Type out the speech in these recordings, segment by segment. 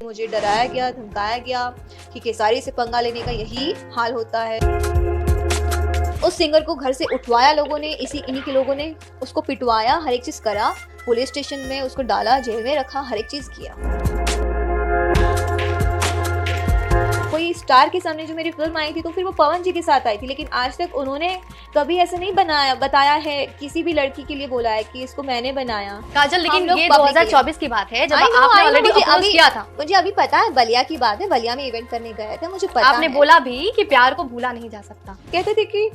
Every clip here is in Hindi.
मुझे डराया गया, धमकाया गया कि केसारी से पंगा लेने का यही हाल होता है। उस सिंगर को घर से उठवाया लोगों ने, इन्हीं के लोगों ने उसको पिटवाया, हर एक चीज करा, पुलिस स्टेशन में उसको डाला, जेल में रखा, हर एक चीज किया। कोई स्टार के सामने जो मेरी फिल्म आई थी तो फिर वो पवन जी के साथ आई थी, लेकिन आज तक उन्होंने कभी ऐसा नहीं बताया है, किसी भी लड़की के लिए बोला है कि इसको मैंने बनाया। काजल, लेकिन ये 2024 की बात है जब आपने ऑलरेडी अपोज किया था। मुझे अभी पता है, बलिया की बात है, बलिया में इवेंट करने गए थे, मुझे पता आपने बोला भी कि प्यार को भूला नहीं जा सकता। कहते थे कि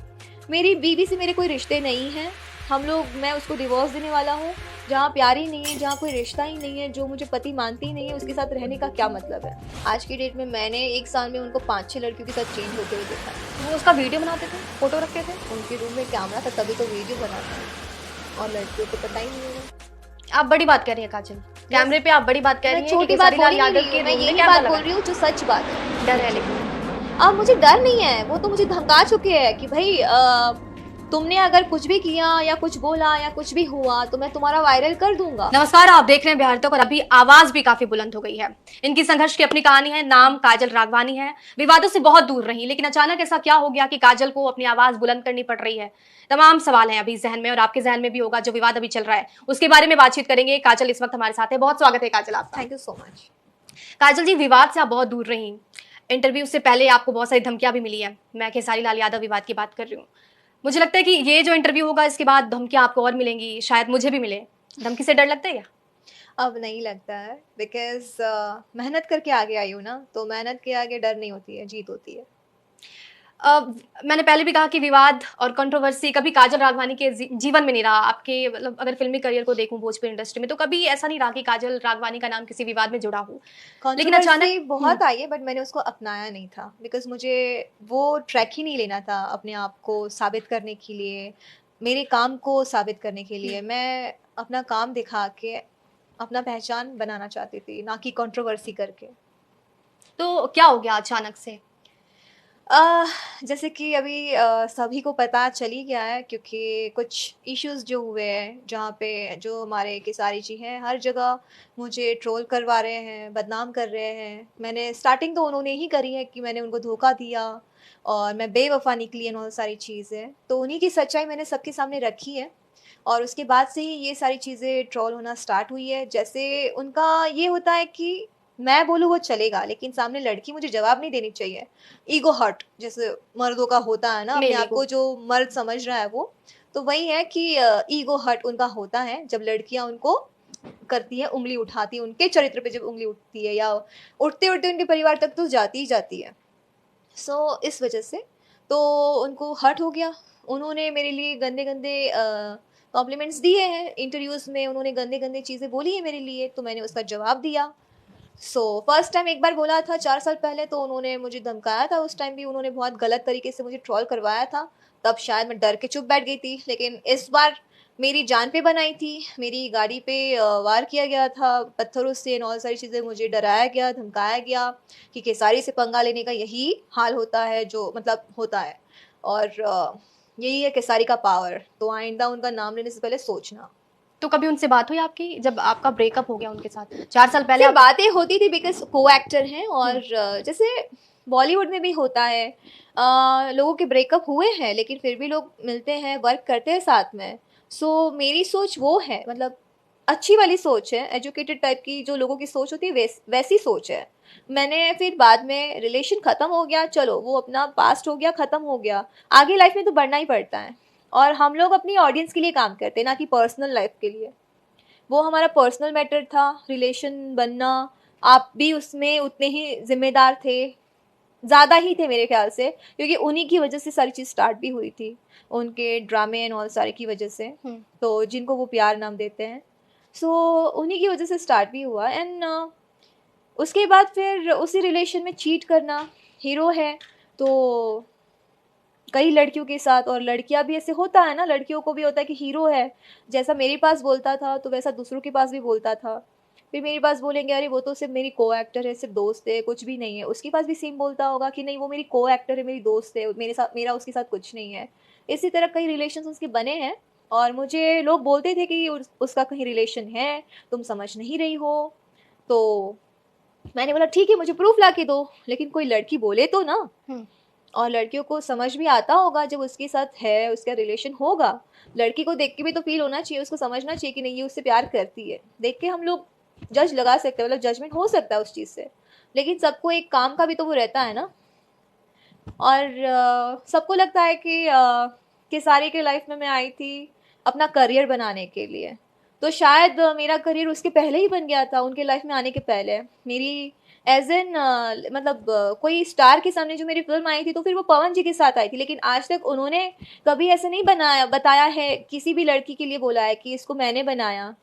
मेरी बीवी से मेरे कोई रिश्ते नहीं है, मैं उसको डिवोर्स देने वाला हूँ। जहाँ प्यार ही नहीं है, जहाँ कोई रिश्ता ही नहीं है, जो मुझे पति मानती ही नहीं है, उसके साथ रहने का क्या मतलब है। आज की डेट में मैंने एक साल में उनको 5-6 लड़कियों के साथ चेंज होते हुए देखा। वो उसका वीडियो बनाते थे, फोटो रखते थे, उनके रूम में कैमरा था तभी तो वीडियो बनाते हैं, और लड़कियों को पता ही नहीं होगा। आप बड़ी बात कर रही है काजल, कैमरे पे आप बड़ी बात कर रही है। छोटी बात बोल रही हूँ जो सच बात है। डर है लेकिन अब मुझे डर नहीं है, वो तो मुझे धमका चुके हैं कि भाई तुमने अगर कुछ भी किया या कुछ बोला या कुछ भी हुआ तो मैं तुम्हारा वायरल कर दूंगा। नमस्कार, आप देख रहे हैं बिहार तक और अभी आवाज भी काफी बुलंद हो गई है। इनकी संघर्ष की अपनी कहानी है, नाम काजल राघवानी है। विवादों से बहुत दूर रही, लेकिन अचानक ऐसा क्या हो गया कि काजल को अपनी आवाज बुलंद करनी पड़ रही है। तमाम सवाल हैं अभी जहन में, और आपके जहन में भी होगा। जो विवाद अभी चल रहा है उसके बारे में बातचीत करेंगे। काजल इस वक्त हमारे साथ है, बहुत स्वागत है काजल आपका। Thank you so much. Kajal ji, विवाद से आप बहुत दूर रही, इंटरव्यू से पहले आपको बहुत सारी धमकियां भी मिली है। मैं खेसारी लाल यादव विवाद की बात कर रही हूँ। मुझे लगता है कि ये जो इंटरव्यू होगा इसके बाद धमकियां आपको और मिलेंगी, शायद मुझे भी मिले। धमकी से डर लगता है क्या? अब नहीं लगता है, बिकॉज मेहनत करके आगे आई हूँ ना, तो मेहनत के आगे डर नहीं होती है, जीत होती है। मैंने पहले भी कहा कि विवाद और कंट्रोवर्सी कभी काजल राघवानी के जीवन में नहीं रहा। आपके मतलब अगर फिल्मी करियर को देखूं भोजपुरी इंडस्ट्री में, तो कभी ऐसा नहीं रहा कि काजल राघवानी का नाम किसी विवाद में जुड़ा हो। लेकिन अचानक बहुत आई है, बट मैंने उसको अपनाया नहीं था, बिकॉज मुझे वो ट्रैक ही नहीं लेना था अपने आप को साबित करने के लिए, मेरे काम को साबित करने के लिए। मैं अपना काम दिखा के अपना पहचान बनाना चाहती थी, ना कि कंट्रोवर्सी करके। तो क्या हो गया अचानक से? जैसे कि अभी सभी को पता चल ही गया है, क्योंकि कुछ इश्यूज जो हुए हैं, जहाँ पे जो हमारे केसारी जी हैं हर जगह मुझे ट्रोल करवा रहे हैं, बदनाम कर रहे हैं। मैंने स्टार्टिंग तो उन्होंने ही करी है कि मैंने उनको धोखा दिया और मैं बेवफा निकली है, बहुत सारी चीज़ें। तो उन्हीं की सच्चाई मैंने सबके सामने रखी है, और उसके बाद से ही ये सारी चीज़ें ट्रोल होना स्टार्ट हुई है। जैसे उनका ये होता है कि मैं बोलूँ वो चलेगा, लेकिन सामने लड़की मुझे जवाब नहीं देनी चाहिए। ईगो हर्ट जैसे मर्दों का होता है ना, अपने आप को जो मर्द समझ रहा है वो, तो वही है कि ईगो हर्ट उनका होता है जब लड़कियां उनको करती है, उंगली उठाती है उनके चरित्र पे, जब उंगली उठती है या उठते उठते उनके परिवार तक तो जाती ही जाती है। सो इस वजह से तो उनको हर्ट हो गया। उन्होंने मेरे लिए गंदे गंदे कॉम्प्लीमेंट्स दिए हैं इंटरव्यूज़ में, उन्होंने गंदे गंदे चीज़ें बोली है मेरे लिए, तो मैंने उसका जवाब दिया। फर्स्ट टाइम एक बार बोला था 4 साल पहले, तो उन्होंने मुझे धमकाया था। उस टाइम भी उन्होंने बहुत गलत तरीके से मुझे ट्रोल करवाया था, तब शायद मैं डर के चुप बैठ गई थी। लेकिन इस बार मेरी जान पे बनाई थी, मेरी गाड़ी पे वार किया गया था पत्थरों से, और सारी चीज़ें, मुझे डराया गया, धमकाया गया कि केसारी से पंगा लेने का यही हाल होता है, जो मतलब होता है, और यही है केसारी का पावर। तो आइंदा उनका नाम लेने से पहले सोचना। तो कभी उनसे बात हुई आपकी जब आपका ब्रेकअप हो गया उनके साथ 4 साल पहले? बातें होती थी, बिकॉज को एक्टर हैं, और जैसे बॉलीवुड में भी होता है, लोगों के ब्रेकअप हुए हैं लेकिन फिर भी लोग मिलते हैं, वर्क करते हैं साथ में। सो मेरी सोच वो है, मतलब अच्छी वाली सोच है, एजुकेटेड टाइप की जो लोगों की सोच होती है, वैसी सोच है। मैंने फिर बाद में रिलेशन ख़त्म हो गया, चलो वो अपना पास्ट हो गया, ख़त्म हो गया, आगे लाइफ में तो बढ़ना ही पड़ता है, और हम लोग अपनी ऑडियंस के लिए काम करते हैं, ना कि पर्सनल लाइफ के लिए। वो हमारा पर्सनल मैटर था, रिलेशन बनना। आप भी उसमें उतने ही जिम्मेदार थे, ज़्यादा ही थे मेरे ख्याल से, क्योंकि उन्हीं की वजह से सारी चीज़ स्टार्ट भी हुई थी, उनके ड्रामे एंड ऑल सारे की वजह से, तो जिनको वो प्यार नाम देते हैं। सो उन्हीं की वजह से स्टार्ट भी हुआ। एंड उसके बाद फिर उसी रिलेशन में चीट करना, हीरो है तो कई लड़कियों के साथ, और लड़कियां भी ऐसे होता है ना, लड़कियों को भी होता है कि हीरो है, जैसा मेरे पास बोलता था तो वैसा दूसरों के पास भी बोलता था। फिर मेरे पास बोलेंगे अरे वो तो सिर्फ मेरी को एक्टर है, सिर्फ दोस्त है, कुछ भी नहीं है। उसके पास भी सेम बोलता होगा कि नहीं वो मेरी को एक्टर है, मेरी दोस्त है, मेरे साथ, मेरा उसके साथ कुछ नहीं है। इसी तरह कई रिलेशन उसके बने हैं, और मुझे लोग बोलते थे कि उसका कहीं रिलेशन है, तुम समझ नहीं रही हो। तो मैंने बोला ठीक है मुझे प्रूफ ला के दो, लेकिन कोई लड़की बोले तो ना। और लड़कियों को समझ भी आता होगा जब उसके साथ है, उसका रिलेशन होगा, लड़की को देख के भी तो फील होना चाहिए, उसको समझना चाहिए कि नहीं ये उससे प्यार करती है। देख के हम लोग जज लगा सकते हैं, मतलब जजमेंट हो सकता है उस चीज़ से, लेकिन सबको एक काम का भी तो वो रहता है ना। और सबको लगता है कि सारी के लाइफ में मैं आई थी अपना करियर बनाने के लिए, तो शायद मेरा करियर उसके पहले ही बन गया था, उनके लाइफ में आने के पहले। मेरी एज एन मतलब कोई स्टार के सामने जो मेरी फिल्म आई थी तो फिर वो पवन जी के साथ आई थी, लेकिन आज तक उन्होंने कभी ऐसे नहीं बताया है, किसी भी लड़की के लिए बोला है कि इसको मैंने बनाया।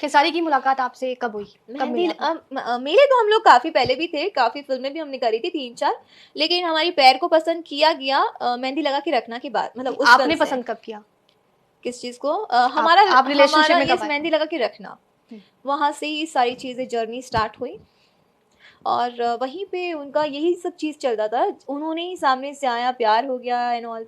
खेसारी की मुलाकात आपसे कब हुई, कब मिले आपको? मिले तो हम लोग काफी पहले भी थे, काफी फिल्में भी हमने करी थी 3-4, लेकिन हमारी पैर को पसंद किया गया मेहंदी लगा के रखना के बाद, मतलब उस आपने पसंद कब किया? किस चीज को? हमारा आप रिलेशनशिप में ये मेहंदी लगा के रखना, वहां से ही सारी चीजें जर्नी स्टार्ट हुई। और वहीं पे उनका यही सब चीज चलता था, उन्होंने ही सामने से आया, प्यार हो गया एंड ऑल,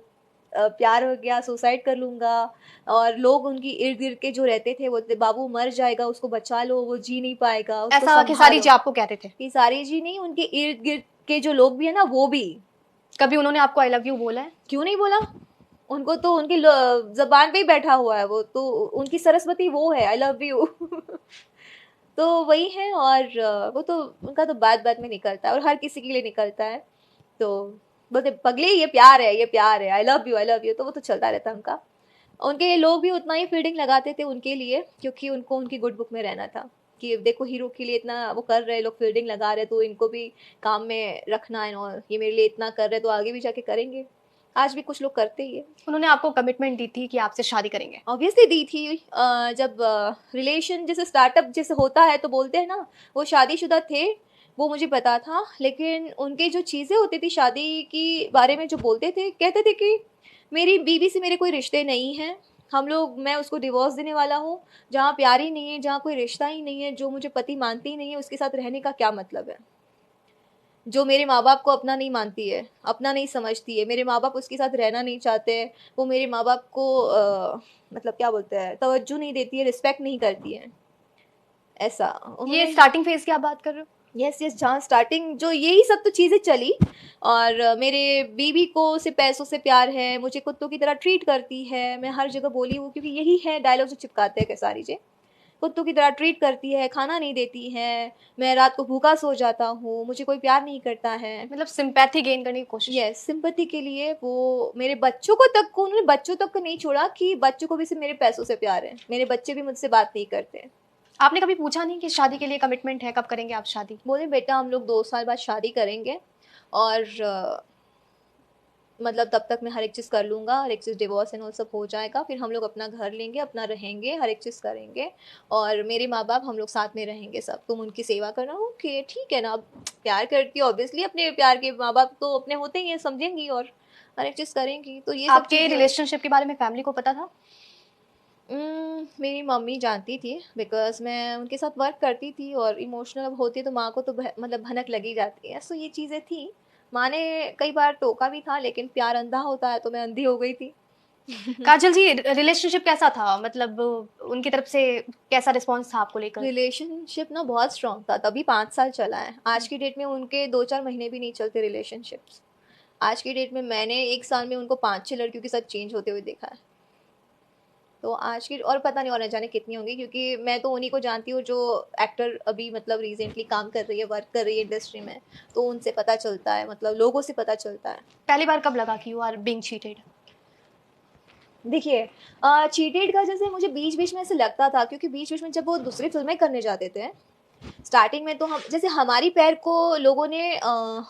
प्यार हो गया, सुसाइड कर लूंगा। और लोग उनकी इर्द गिर्द के जो रहते थे वो बाबू मर जाएगा, उसको बचा लो, वो जी नहीं पाएगा, उसको ऐसा खेसारी जी आपको कहते थे? खेसारी जी नहीं, उनके इर्द गिर्द के जो लोग भी है ना वो भी। कभी उन्होंने आपको आई लव यू बोला है? क्यों नहीं बोला, उनको तो उनकी जबान पे ही बैठा हुआ है, वो तो उनकी सरस्वती वो है, आई लव यू। तो वही है। और वो तो उनका तो बात बात में निकलता है और हर किसी के लिए निकलता है। तो बोलते पगले ये प्यार है, ये प्यार है, आई लव यू, तो वो तो चलता रहता है उनका। उनके लोग भी उतना ही फील्डिंग लगाते थे उनके लिए, क्योंकि उनको उनकी गुड बुक में रहना था कि देखो हीरो के लिए इतना वो कर रहे लोग, फील्डिंग लगा रहे, तो इनको भी काम में रखना है, और ये मेरे लिए इतना कर रहे तो आगे भी जाके करेंगे। आज भी कुछ लोग करते ही है। उन्होंने आपको कमिटमेंट दी थी कि आपसे शादी करेंगे? ऑब्वियसली दी थी। जब रिलेशन जैसे स्टार्टअप जैसे होता है तो बोलते हैं ना, वो शादीशुदा थे, वो मुझे पता था, लेकिन उनके जो चीज़ें होती थी शादी की बारे में जो बोलते थे, कहते थे कि मेरी बीवी से मेरे कोई रिश्ते नहीं हैं, हम लोग, मैं उसको डिवोर्स देने वाला हूँ, जहाँ प्यार ही नहीं है, जहाँ कोई रिश्ता ही नहीं है, जो मुझे पति मानती ही नहीं है, उसके साथ रहने का क्या मतलब है। जो मेरे माँ बाप को अपना नहीं मानती है, अपना नहीं समझती है, मेरे माँ बाप उसके साथ रहना नहीं चाहते, वो मेरे माँ बाप को मतलब क्या बोलते हैं, तवज्जो नहीं देती है, रिस्पेक्ट नहीं करती है, ऐसा ये स्टार्टिंग फेज की आप बात कर रहे हो? यस यस, जहाँ स्टार्टिंग जो यही सब तो चीज़ें चली। और मेरे बीवी को सिर्फ पैसों से प्यार है, मुझे कुत्तों की तरह ट्रीट करती है, मैं हर जगह बोली हूँ, क्योंकि यही है डायलॉग जो चिपकाते हैं खेसारी जी, कुत्तों की तरह ट्रीट करती है, खाना नहीं देती है, मैं रात को भूखा सो जाता हूँ, मुझे कोई प्यार नहीं करता है। मतलब सिंपैथी गेन करने की कोशिश? यस, सिंपैथी के लिए वो मेरे बच्चों को तक को, उन्होंने बच्चों तक को नहीं छोड़ा कि बच्चों को भी सिर्फ मेरे पैसों से प्यार है, मेरे बच्चे भी मुझसे बात नहीं करते। आपने कभी पूछा नहीं कि शादी के लिए कमिटमेंट है, कब करेंगे आप शादी? बोले बेटा हम लोग 2 साल बाद शादी करेंगे, और मतलब तब तक मैं हर एक चीज़ कर लूँगा, हर एक चीज़ डिवोर्स एंड ऑल सब हो जाएगा, फिर हम लोग अपना घर लेंगे, अपना रहेंगे, हर एक चीज़ करेंगे, और मेरे माँ बाप हम लोग साथ में रहेंगे सब, तुम उनकी सेवा करना। ओके ठीक है ना, अब प्यार करती है ऑब्वियसली, अपने प्यार के माँ बाप तो अपने होते ही हैं, समझेंगी और हर एक चीज़ करेंगी। तो ये सब आपके रिलेशनशिप के बारे में फैमिली को पता था? मेरी मम्मी जानती थी, बिकॉज मैं उनके साथ वर्क करती थी, और इमोशनल होती है तो माँ को तो मतलब भनक लगी जाती है, सो ये चीज़ें थी। माँ ने कई बार टोका भी था, लेकिन प्यार अंधा होता है तो मैं अंधी हो गई थी। काजल जी, रिलेशनशिप कैसा था, मतलब उनकी तरफ से कैसा रिस्पॉन्स था आपको लेकर? रिलेशनशिप ना बहुत स्ट्रांग था, तभी 5 साल चला है। आज की डेट में उनके 2-4 महीने भी नहीं चलते रिलेशनशिप्स। आज की डेट में मैंने 1 साल में उनको 5-6 लड़कियों के साथ चेंज होते हुए देखा है। तो आज की, और पता नहीं और न जाने कितनी होंगी, क्योंकि मैं तो उन्हीं को जानती हूँ जो एक्टर अभी मतलब रिसेंटली काम कर रही है, वर्क कर रही है इंडस्ट्री में, तो उनसे पता चलता है, मतलब लोगों से पता चलता है। पहली बार कब लगा कि यू आर बीइंग चीटेड? देखिए, चीटेड का जैसे मुझे बीच बीच में ऐसे लगता था, क्योंकि बीच बीच में जब वो दूसरी फिल्में करने जाते थे, स्टार्टिंग में तो हम जैसे हमारी पैर को लोगों ने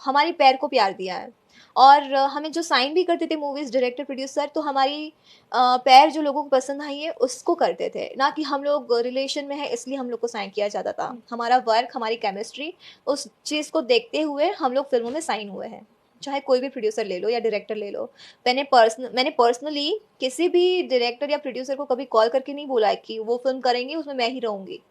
हमारी पैर को प्यार दिया है, और हमें जो साइन भी करते थे मूवीज़ डायरेक्टर प्रोड्यूसर, तो हमारी पैर जो लोगों को पसंद आई है उसको करते थे, ना कि हम लोग रिलेशन में है इसलिए हम लोग को साइन किया जाता था। हमारा वर्क, हमारी केमिस्ट्री, उस चीज़ को देखते हुए हम लोग फिल्मों में साइन हुए हैं, चाहे कोई भी प्रोड्यूसर ले लो या डायरेक्टर ले लो। मैंने पर्सनली किसी भी डायरेक्टर या प्रोड्यूसर को कभी कॉल करके नहीं बोला है कि वो फिल्म करेंगे उसमें मैं ही रहूँगी,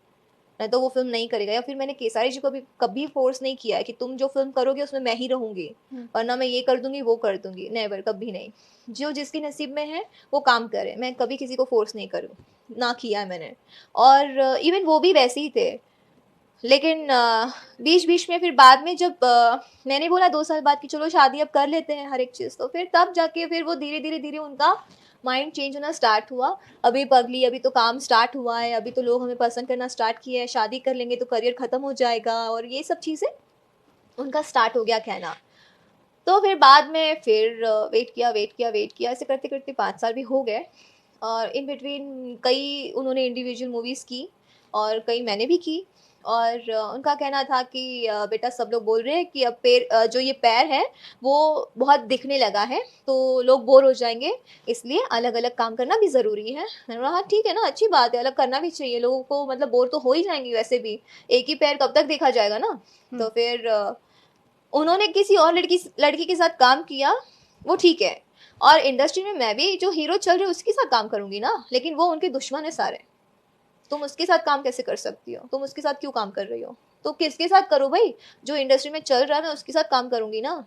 नहीं तो वो फिल्म नहीं करेगा। या फिर मैंने केसारी जी को भी कभी फोर्स नहीं किया है कि तुम जो फिल्म करोगे उसमें मैं ही रहूंगी, वरना मैं ये कर दूंगी वो कर दूंगी, नेवर, कभी नहीं। जो जिसकी नसीब में है वो काम करे, मैं कभी किसी को फोर्स नहीं करूँ, ना किया है मैंने। और इवन वो भी वैसे ही थे, लेकिन बीच बीच में फिर बाद में जब मैंने बोला 2 साल बाद कि चलो शादी अब कर लेते हैं हर एक चीज़, तो फिर तब जाके फिर वो धीरे धीरे धीरे उनका माइंड चेंज होना स्टार्ट हुआ। अभी पगली, अभी तो काम स्टार्ट हुआ है, अभी तो लोग हमें पसंद करना स्टार्ट किया है, शादी कर लेंगे तो करियर ख़त्म हो जाएगा, और ये सब चीज़ें उनका स्टार्ट हो गया कहना। तो फिर बाद में फिर वेट किया वेट किया वेट किया, ऐसे करते करते 5 साल भी हो गए। और इन बिटवीन कई उन्होंने इंडिविजुअल मूवीज़ की और कई मैंने भी की। और उनका कहना था कि बेटा सब लोग बोल रहे हैं कि अब जो ये पैर है वो बहुत दिखने लगा है, तो लोग बोर हो जाएंगे, इसलिए अलग अलग काम करना भी ज़रूरी है। मैंने बोला हाँ ठीक है ना, अच्छी बात है, अलग करना भी चाहिए, लोगों को मतलब बोर तो हो ही जाएंगे वैसे भी, एक ही पैर कब तक देखा जाएगा ना। तो फिर उन्होंने किसी और लड़की लड़की के साथ काम किया, वो ठीक है। और इंडस्ट्री में मैं भी जो हीरो चल रहे हैं उसके साथ काम करूंगी ना, लेकिन वो उनके दुश्मन है सारे। तुम उसके साथ काम कैसे कर सकती हो, तुम उसके साथ क्यों काम कर रही हो? तो किसके साथ करो भाई, जो इंडस्ट्री में चल रहा है मैं उसके साथ काम करूंगी ना।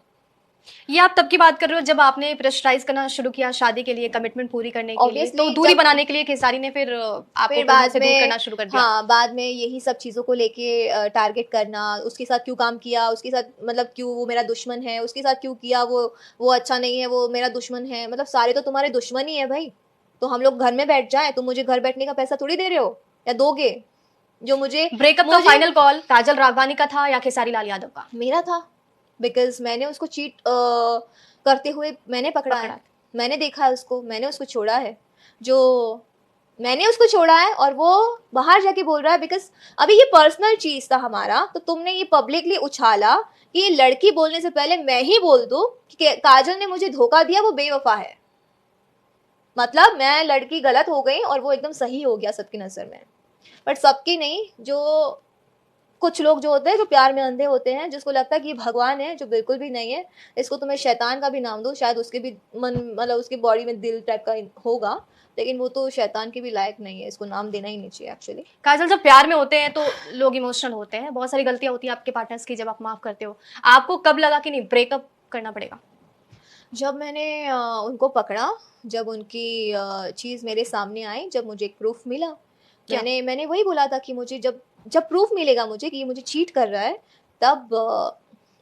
ये आप तब की बात कर रहे हो जब आपने प्रेशराइज करना शुरू किया शादी के लिए, कमिटमेंट पूरी करने के लिए, तो ऑब्वियसली दूरी जब बनाने के लिए खेसारी ने फिर आपको फिर फिल्मों बाद से दूर में, करना शुरू कर दिया। हाँ बाद में यही सब चीज़ों को लेके टारगेट करना, उसके साथ क्यों काम किया, उसके साथ मतलब क्यों वो मेरा दुश्मन है, उसके साथ क्यों किया, वो अच्छा नहीं है, वो मेरा दुश्मन है, मतलब सारे तो तुम्हारे दुश्मन ही है भाई। तो हम लोग घर में बैठ जाएं, तुम मुझे घर बैठने का पैसा थोड़ी दे रहे हो या दोगे, जो मुझे ब्रेकअप का मुझे फाइनल कॉल काजल राघवानी का था या खेसारी लाल यादव का? मेरा था, बिकॉज मैंने उसको चीट करते हुए मैंने पकड़ा है, पकड़ा। मैंने देखा है उसको, मैंने उसको छोड़ा है। जो मैंने उसको छोड़ा है और वो बाहर जाके बोल रहा है, बिकॉज अभी ये पर्सनल चीज था हमारा, तो तुमने ये पब्लिकली उछाला कि ये लड़की बोलने से पहले मैं ही बोल दूं कि काजल ने मुझे धोखा दिया, वो बेवफा है। मतलब मैं लड़की गलत हो गई और वो एकदम सही हो गया सबकी नजर में। बट सबकी नहीं, जो कुछ लोग जो होते हैं जो प्यार में अंधे होते हैं, जिसको लगता है कि ये भगवान है, जो बिल्कुल भी नहीं है। इसको तुम्हें शैतान का भी नाम दो, शायद उसके भी मन मतलब उसकी बॉडी में दिल टाइप का होगा, लेकिन वो तो शैतान के भी लायक नहीं है, इसको नाम देना ही नहीं चाहिए एक्चुअली। काजल, जब प्यार में होते हैं तो लोग इमोशनल होते हैं, बहुत सारी गलतियां होती हैं आपके पार्टनर्स की जब आप माफ करते हो। आपको कब लगा कि नहीं ब्रेकअप करना पड़ेगा? जब मैंने उनको पकड़ा, जब उनकी चीज़ मेरे सामने आई, जब मुझे एक प्रूफ मिला, क्या? मैंने वही बोला था कि मुझे जब जब प्रूफ मिलेगा मुझे कि ये मुझे चीट कर रहा है, तब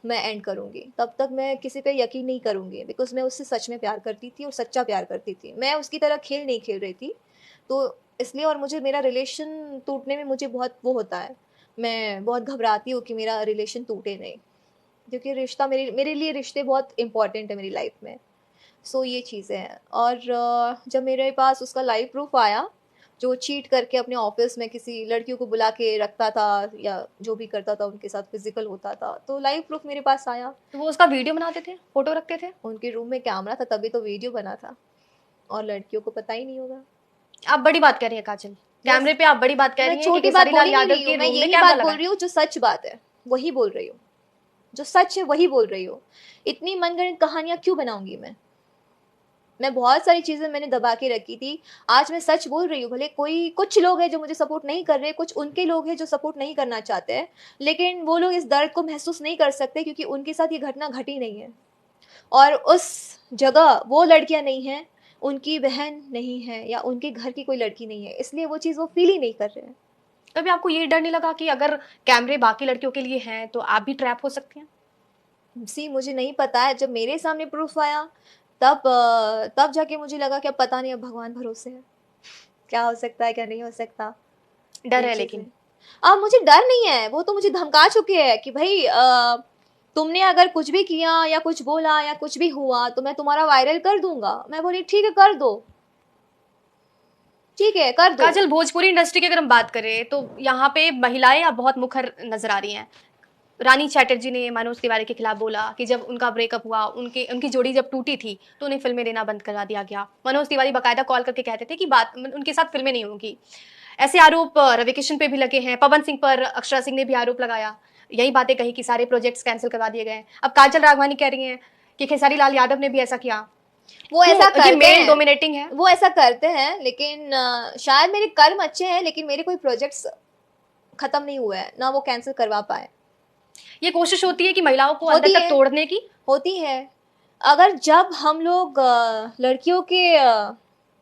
मैं एंड करूँगी। तब तक मैं किसी पे यकीन नहीं करूँगी, बिकॉज़ मैं उससे सच में प्यार करती थी और सच्चा प्यार करती थी। मैं उसकी तरह खेल नहीं खेल रही थी। तो इसलिए, और मुझे मेरा रिलेशन टूटने में मुझे बहुत वो होता है। मैं बहुत घबराती हूँ कि मेरा रिलेशन टूटे नहीं, क्योंकि रिश्ता मेरे मेरे लिए रिश्ते बहुत इम्पोर्टेंट है मेरी लाइफ में। सो ये चीज़ें हैं। और जब मेरे पास उसका लाइव प्रूफ आया, जो चीट करके अपने ऑफिस में किसी लड़कियों को बुला के रखता था या जो भी करता था उनके साथ फिजिकल होता था, तो लाइव प्रूफ मेरे पास आया। तो वो उसका वीडियो बनाते थे, फोटो रखते थे? उनके रूम में कैमरा था तभी तो वीडियो बना था, और लड़कियों को पता ही नहीं होगा। आप बड़ी बात कर रही हैं काजल, यस, कैमरे पे आप बड़ी बात कह मैं रही हैं कि छोटी बात खेसारी बोल लाल ही नहीं यादव रही के हूँ, मैं रूम में यही कैमरा बात लगा बोल है। रही हूँ जो सच बात है, वही बोल रही हूँ। जो सच है वही बोल रही हूँ। इतनी मनगढ़ंत कहानियां क्यों बनाऊंगी मैं बहुत सारी चीजें मैंने दबा के रखी थी। आज मैं सच बोल रही हूँ, भले कोई कुछ लोग हैं जो मुझे सपोर्ट नहीं कर रहे, कुछ उनके लोग हैं जो सपोर्ट नहीं करना चाहते हैं, लेकिन वो लोग इस दर्द को महसूस नहीं कर सकते क्योंकि उनके साथ ये घटना घटी नहीं है। और उस जगह वो लड़कियां नहीं हैं, उनकी बहन नहीं है या उनके घर की कोई लड़की नहीं है, इसलिए वो चीज़ वो फील ही नहीं कर रहे हैं। कभी आपको ये डर नहीं लगा कि अगर कैमरे बाकी लड़कियों के लिए हैं तो आप भी ट्रैप हो सकती हैं? सी मुझे नहीं पता है, जब मेरे सामने प्रूफ आया तब जाके मुझे लगा कि अब पता नहीं, अब भगवान भरोसे है, क्या हो सकता है क्या नहीं हो सकता। डर ये है चीजें, लेकिन। अब मुझे डर नहीं है, वो तो मुझे धमका चुके हैं कि भाई तुमने अगर कुछ भी किया या कुछ बोला या कुछ भी हुआ तो मैं तुम्हारा वायरल कर दूंगा। मैं बोली ठीक है कर दो, ठीक है कर दो। काजल, भोजपुरी इंडस्ट्री की अगर हम बात करें तो यहाँ पे महिलाएं अब बहुत मुखर नजर आ रही हैं। रानी चैटर्जी ने मनोज तिवारी के खिलाफ बोला कि जब उनका ब्रेकअप हुआ, उनकी जोड़ी जब टूटी थी तो उन्हें फिल्में देना बंद करवा दिया गया। मनोज तिवारी बकायदा कॉल करके कहते थे कि बात उनके साथ फिल्में नहीं होंगी। ऐसे आरोप रवि किशन पे भी लगे हैं, पवन सिंह पर अक्षरा सिंह ने भी आरोप लगाया, यही बातें कही कि सारे प्रोजेक्ट्स कैंसिल करवा दिए गए। अब काजल राघवानी कह रही हैं कि खेसारी लाल यादव ने भी ऐसा किया। वो क्यों? ऐसा ये करते मेल हैं, डोमिनेटिंग है। वो ऐसा करते हैं, लेकिन शायद मेरे कर्म अच्छे हैं, लेकिन मेरे कोई प्रोजेक्ट्स खत्म नहीं हुए हैं ना वो कैंसिल करवा पाए। ये कोशिश होती है कि महिलाओं को अंदर होती तक है, तोड़ने की। होती है। अगर जब हम लोग लड़कियों के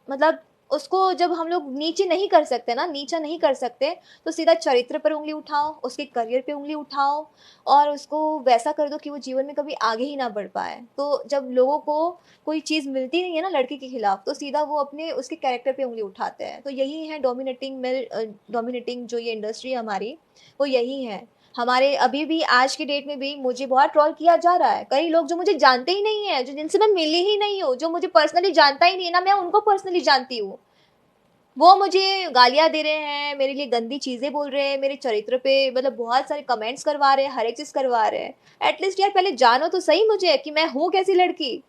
मतलब उसको जब हम लोग नीचे नहीं कर सकते ना, नीचा नहीं कर सकते, तो सीधा चरित्र पर उंगली उठाओ, उसके करियर पे उंगली उठाओ और उसको वैसा कर दो कि वो जीवन में कभी आगे ही ना बढ़ पाए। तो जब लोगों को कोई चीज़ मिलती नहीं है ना लड़की के खिलाफ, तो सीधा वो अपने उसके कैरेक्टर पे उंगली उठाते हैं। तो यही है डोमिनेटिंग जो ये इंडस्ट्री है हमारी, वो यही है। हमारे अभी भी आज के डेट में भी मुझे बहुत ट्रोल किया जा रहा है। कई लोग जो मुझे जानते ही नहीं है, जो जिनसे मैं मिली ही नहीं हूँ, जो मुझे पर्सनली जानता ही नहीं है ना, मैं उनको पर्सनली जानती हूँ, वो मुझे गालियाँ दे रहे हैं, मेरे लिए गंदी चीज़ें बोल रहे हैं, मेरे चरित्र पे मतलब बहुत सारे कमेंट्स करवा रहे हैं, हर एक चीज़ करवा रहे हैं। एटलीस्ट यार पहले जानो तो सही मुझे कि मैं हूँ कैसी लड़की।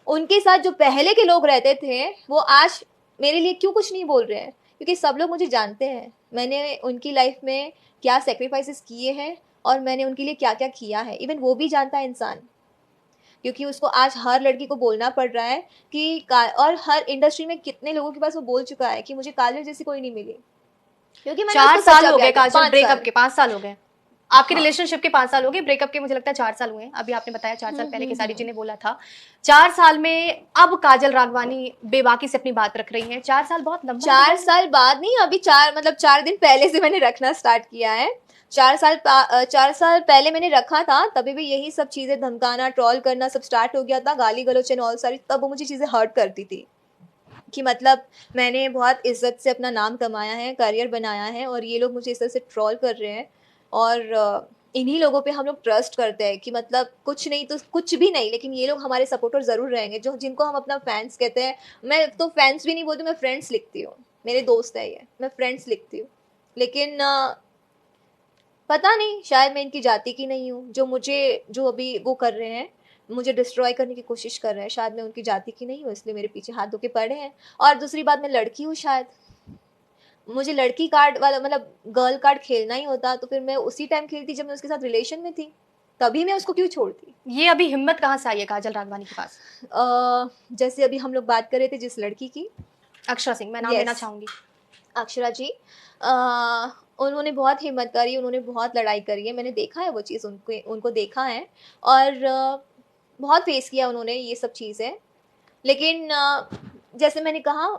उनके साथ जो पहले के लोग रहते थे, वो आज मेरे लिए क्यों कुछ नहीं बोल रहे हैं? क्योंकि सब लोग मुझे जानते हैं। मैंने उनकी लाइफ में क्या सैक्रिफाइसेस किए हैं और मैंने उनके लिए क्या-क्या किया है। इवन वो भी जानता है इंसान। क्योंकि उसको आज हर लड़की को बोलना पड़ रहा है कि का और हर इंडस्ट्री में कितने लोगों के पास वो बोल चुका है कि मुझे काजल जैसी कोई नहीं मिली। क्योंकि मैंने चार उसको साल सच्चा हो प्यार गए किया, काजल 5 ब्रेकअप साल। के, 5 साल हो गए आपके हाँ। रिलेशनशिप के, 5 साल हो गए ब्रेकअप के, मुझे लगता है 4 साल हुए हैं। अभी आपने बताया 4 साल पहले की सारी हुँ। चीजें बोला था। 4 साल में अब काजल राघवानी बेबाकी से अपनी बात रख रही है। 4 साल बहुत लंबा 4 इंतजार है। साल बाद नहीं, अभी 4 मतलब 4 दिन पहले से मैंने रखना स्टार्ट किया है। 4 साल पहले मैंने रखा था, तभी भी यही सब चीज़ें धमकाना, ट्रोल करना सब स्टार्ट हो गया था, गाली-गलौच एंड ऑल सारी, तब वो मुझे चीज़ें हर्ट करती थी। कि मतलब मैंने बहुत इज़्ज़त से अपना नाम कमाया है, करियर बनाया है और ये लोग मुझे इस तरह से ट्रोल कर रहे हैं और इन्हीं लोगों पे हम लोग ट्रस्ट करते हैं कि मतलब कुछ नहीं तो कुछ भी नहीं, लेकिन ये लोग हमारे सपोर्टर ज़रूर रहेंगे, जो जिनको हम अपना फैन्स कहते हैं। मैं तो फैन्स भी नहीं बोलती, मैं फ्रेंड्स लिखती हूँ। मेरे दोस्त है ये, मैं फ्रेंड्स लिखती हूँ। लेकिन पता नहीं, शायद मैं इनकी जाति की नहीं हूँ। जो अभी वो कर रहे हैं, मुझे डिस्ट्रॉय करने की कोशिश कर रहे हैं, शायद मैं उनकी जाति की नहीं हूँ, इसलिए मेरे पीछे हाथ धो के पड़े हैं। और दूसरी बात, मैं लड़की हूँ शायद। मुझे लड़की कार्ड वाला मतलब गर्ल कार्ड खेलना ही होता, तो फिर मैं उसी टाइम खेलती जब मैं उसके साथ रिलेशन में थी। तभी मैं उसको क्यों छोड़ती? ये अभी हिम्मत कहाँ से आई है काजल राघवानी के पास? जैसे अभी हम लोग बात कर रहे थे जिस लड़की की। अक्षरा सिंह, मैं नाम लेना यस, चाहूंगी। अक्षरा जी। उन्होंने बहुत हिम्मत करी, उन्होंने बहुत लड़ाई करी है, मैंने देखा है वो चीज़, उनको उनको देखा है और बहुत फेस किया उन्होंने ये सब चीज़ें। लेकिन जैसे मैंने कहा,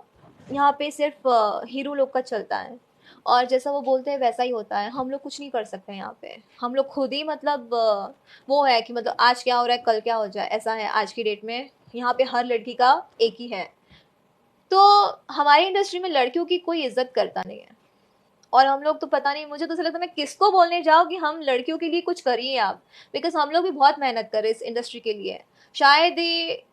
यहाँ पे सिर्फ हीरो लोग का चलता है और जैसा वो बोलते हैं वैसा ही होता है। हम लोग कुछ नहीं कर सकते हैं यहाँ पे। हम लोग खुद ही मतलब वो है कि मतलब आज क्या हो रहा है, कल क्या हो जाए, ऐसा है आज की डेट में। यहाँ पे हर लड़की का एक ही है। तो हमारी इंडस्ट्री में लड़कियों की कोई इज्जत करता नहीं है और हम लोग तो पता नहीं, मुझे तो ऐसा लगता है मैं किसको बोलने जाऊँ कि हम लड़कियों के लिए कुछ करिए आप, बिकॉज हम लोग भी बहुत मेहनत कर रहे हैं इस इंडस्ट्री के लिए। शायद ये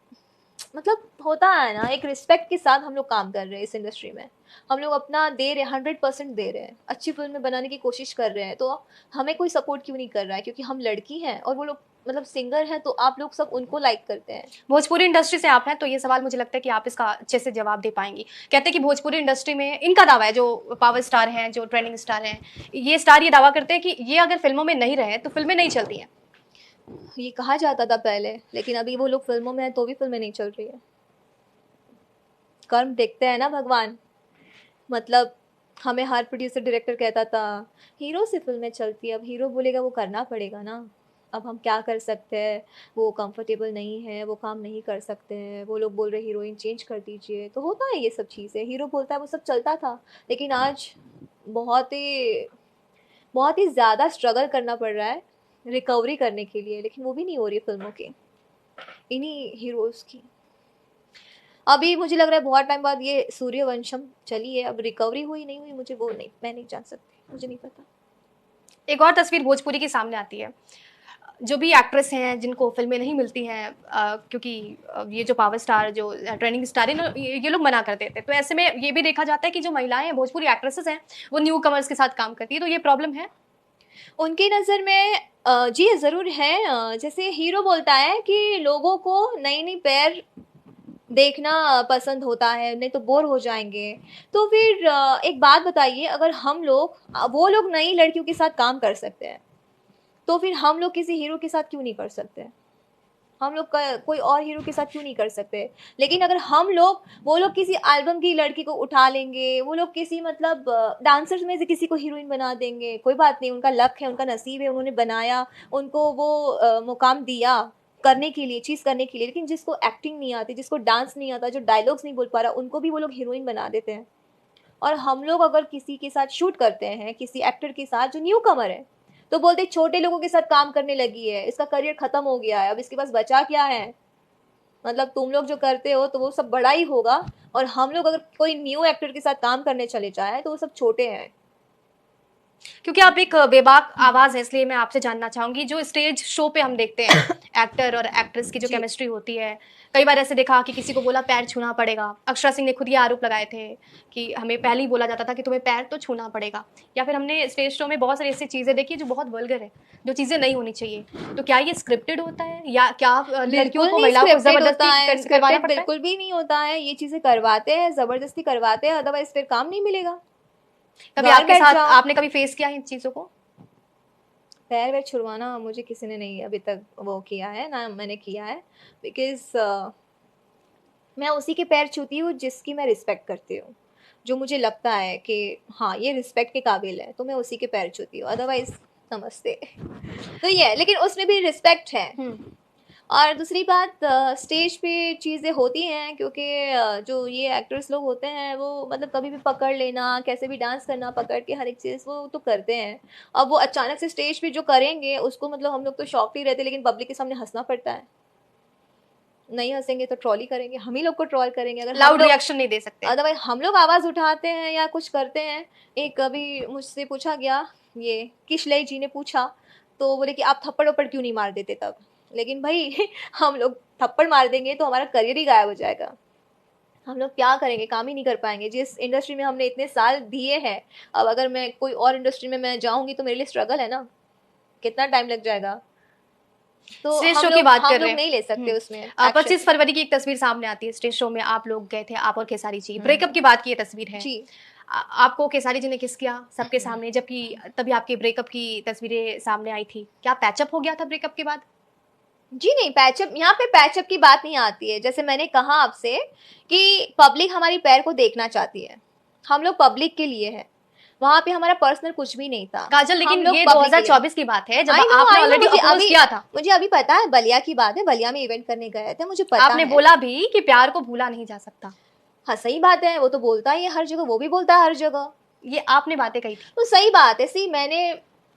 मतलब होता है ना, एक रिस्पेक्ट के साथ हम लोग काम कर रहे हैं इस इंडस्ट्री में। हम लोग अपना दे रहे हैं, 100% दे रहे हैं, अच्छी फिल्में बनाने की कोशिश कर रहे हैं। तो हमें कोई सपोर्ट क्यों नहीं कर रहा है? क्योंकि हम लड़की हैं और वो लोग मतलब सिंगर हैं, तो आप लोग सब उनको लाइक करते हैं। भोजपुरी इंडस्ट्री से आप हैं तो ये सवाल मुझे लगता है कि आप इसका अच्छे से जवाब दे पाएंगी। कहते हैं कि भोजपुरी इंडस्ट्री में इनका दावा है, जो पावर स्टार हैं, जो ट्रेंडिंग स्टार हैं, ये स्टार ये दावा करते हैं कि ये अगर फिल्मों में नहीं रहे तो फिल्में नहीं चलती हैं। ये कहा जाता था पहले, लेकिन अभी वो लोग फिल्मों में हैं तो भी फिल्में नहीं चल रही है। कर्म देखते हैं ना भगवान। मतलब हमें हर प्रोड्यूसर डायरेक्टर कहता था हीरो से फिल्में चलती है, अब हीरो बोलेगा वो करना पड़ेगा ना। अब हम क्या कर सकते हैं, वो कंफर्टेबल नहीं है, वो काम नहीं कर सकते हैं, वो लोग बोल रहे हीरोइन चेंज कर दीजिए, तो होता है ये सब चीज़ें। हीरो बोलता है, वो सब चलता था। लेकिन आज बहुत ही बहुत ही ज़्यादा स्ट्रगल करना पड़ रहा है रिकवरी करने के लिए, लेकिन वो भी नहीं हो रही है फिल्मों की, इन्हीं हीरोज़ की। अभी मुझे लग रहा है बहुत टाइम बाद ये सूर्यवंशम चली है, अब रिकवरी हुई नहीं हुई मुझे वो नहीं, मैं नहीं जान सकती, मुझे नहीं पता। एक और तस्वीर भोजपुरी की सामने आती है। जो भी एक्ट्रेस हैं जिनको फिल्में नहीं मिलती हैं, क्योंकि ये जो पावर स्टार, जो ट्रेंडिंग स्टार है ना, ये लोग मना कर देते हैं, तो ऐसे में ये भी देखा जाता है कि जो महिलाएं हैं, भोजपुरी एक्ट्रेसेस हैं, वो न्यू कमर्स के साथ काम करती है, तो ये प्रॉब्लम है। उनकी नज़र में जी ज़रूर है। जैसे हीरो बोलता है कि लोगों को नई नई पैर देखना पसंद होता है, नहीं तो बोर हो जाएंगे। तो फिर एक बात बताइए, अगर हम लोग वो लोग नई लड़कियों के साथ काम कर सकते हैं, तो फिर हम लोग किसी हीरो के साथ क्यों नहीं कर सकते? हम लोग कोई और हीरो के साथ क्यों नहीं कर सकते? लेकिन अगर हम लोग वो लोग किसी एल्बम की लड़की को उठा लेंगे, वो लोग किसी मतलब डांसर्स में से किसी को हीरोइन बना देंगे, कोई बात नहीं, उनका लक है, उनका नसीब है, उन्होंने बनाया, उनको वो मुकाम दिया, करने के लिए, चीज़ करने के लिए, लेकिन जिसको एक्टिंग नहीं आती, जिसको डांस नहीं आता, जो डायलॉग्स नहीं बोल पा रहा, उनको भी वो लोग हीरोइन बना देते हैं। और हम लोग अगर किसी के साथ शूट करते हैं, किसी एक्टर के साथ जो न्यू कमर है, तो बोलते छोटे लोगों के साथ काम करने लगी है, इसका करियर खत्म हो गया है, अब इसके पास बचा क्या है। मतलब तुम लोग जो करते हो तो वो सब बड़ा ही होगा, और हम लोग अगर कोई न्यू एक्टर के साथ काम करने चले जाए तो वो सब छोटे हैं। क्योंकि आप एक बेबाक आवाज है, इसलिए मैं आपसे जानना चाहूंगी, जो स्टेज शो पे हम देखते हैं एक्टर और एक्ट्रेस की जो जी। केमिस्ट्री होती है, कई बार ऐसे देखा कि किसी को बोला पैर छूना पड़ेगा। अक्षरा सिंह ने खुद ये आरोप लगाए थे कि हमें पहले ही बोला जाता था कि तुम्हें पैर तो छूना पड़ेगा। या फिर हमने स्टेज शो में बहुत सारी ऐसी चीजें देखी जो बहुत वल्गर है, जो चीजें नहीं होनी चाहिए। तो क्या ये स्क्रिप्टेड होता है या क्या लड़कियों को, महिलाओं को जबरदस्ती करवाना पड़ता है? बिल्कुल भी नहीं होता है, ये चीजें करवाते हैं, जबरदस्ती करवाते हैं, अदरवाइज फिर काम नहीं मिलेगा। कभी घर आपके बैठ साथ जाओ। आपने कभी फेस किया है इन चीजों को? पैर वैर छुड़वाना मुझे किसी ने नहीं अभी तक वो किया है, ना मैंने किया है, बिकॉज मैं उसी के पैर छूती हूँ जिसकी मैं रिस्पेक्ट करती हूँ, जो मुझे लगता है कि हाँ ये रिस्पेक्ट के काबिल है, तो मैं उसी के पैर छूती हूँ, अदरवाइज नमस्ते। तो ये है, लेकिन उसमें भी रिस्पेक्ट है। और दूसरी बात, स्टेज पे चीज़ें होती हैं क्योंकि जो ये एक्टर्स लोग होते हैं वो मतलब कभी भी पकड़ लेना, कैसे भी डांस करना, पकड़ के हर एक चीज़ वो तो करते हैं। अब वो अचानक से स्टेज पे जो करेंगे उसको मतलब हम लोग तो शॉक ही रहते, लेकिन पब्लिक के सामने हंसना पड़ता है। नहीं हंसेंगे तो ट्रॉल ही करेंगे, हम ही लोग को ट्रॉल करेंगे अगर लाउड रिएक्शन नहीं दे सकते। अदरवाइज हम लोग आवाज़ उठाते हैं या कुछ करते हैं। एक अभी मुझसे पूछा गया, ये किशलई जी ने पूछा, तो बोले कि आप थप्पड़ वप्पड़ क्यों नहीं मार देते तब। लेकिन भाई हम लोग थप्पड़ मार देंगे तो हमारा करियर ही गायब हो जाएगा। हम लोग क्या करेंगे, काम ही नहीं कर पाएंगे। जिस इंडस्ट्री में हमने इतने साल दिए हैं, अब अगर मैं कोई और इंडस्ट्री में मैं जाऊंगी तो मेरे लिए स्ट्रगल है ना, कितना टाइम लग जाएगा। तो स्टेज हम शो की लोग बात हम कर लोग रहे नहीं ले हैं। सकते उसमें 25 फरवरी की एक तस्वीर सामने आती है, स्टेज शो में आप लोग गए थे, आप और खेसारी जी, ब्रेकअप की बात की ये तस्वीर है। जी। आपको खेसारी जी ने किस किया सबके सामने, जबकि तभी आपके ब्रेकअप की तस्वीरें सामने आई थी। क्या पैचअप हो गया था ब्रेकअप के बाद? जी नहीं, पैचअप, यहाँ पे पैचअप की बात नहीं आती है। जैसे मैंने कहा आपसे कि पब्लिक हमारी पैर को देखना चाहती है, हम लोग पब्लिक के लिए है, वहाँ पे हमारा पर्सनल कुछ भी नहीं था। काजल, हम लेकिन लोग ये public के लिए। 2024 की बात है, जब I know, आपने I know, ऑलरेडी अपोज किया था। मुझे अभी पता है, बलिया की बात है, बलिया में इवेंट करने गए थे, मुझे पता आपने है। बोला भी कि प्यार को भूला नहीं जा सकता। हाँ सही बात है, वो तो बोलता ही है हर जगह, वो भी बोलता है हर जगह। ये आपने बातें कही थी। तो सही बात है। सी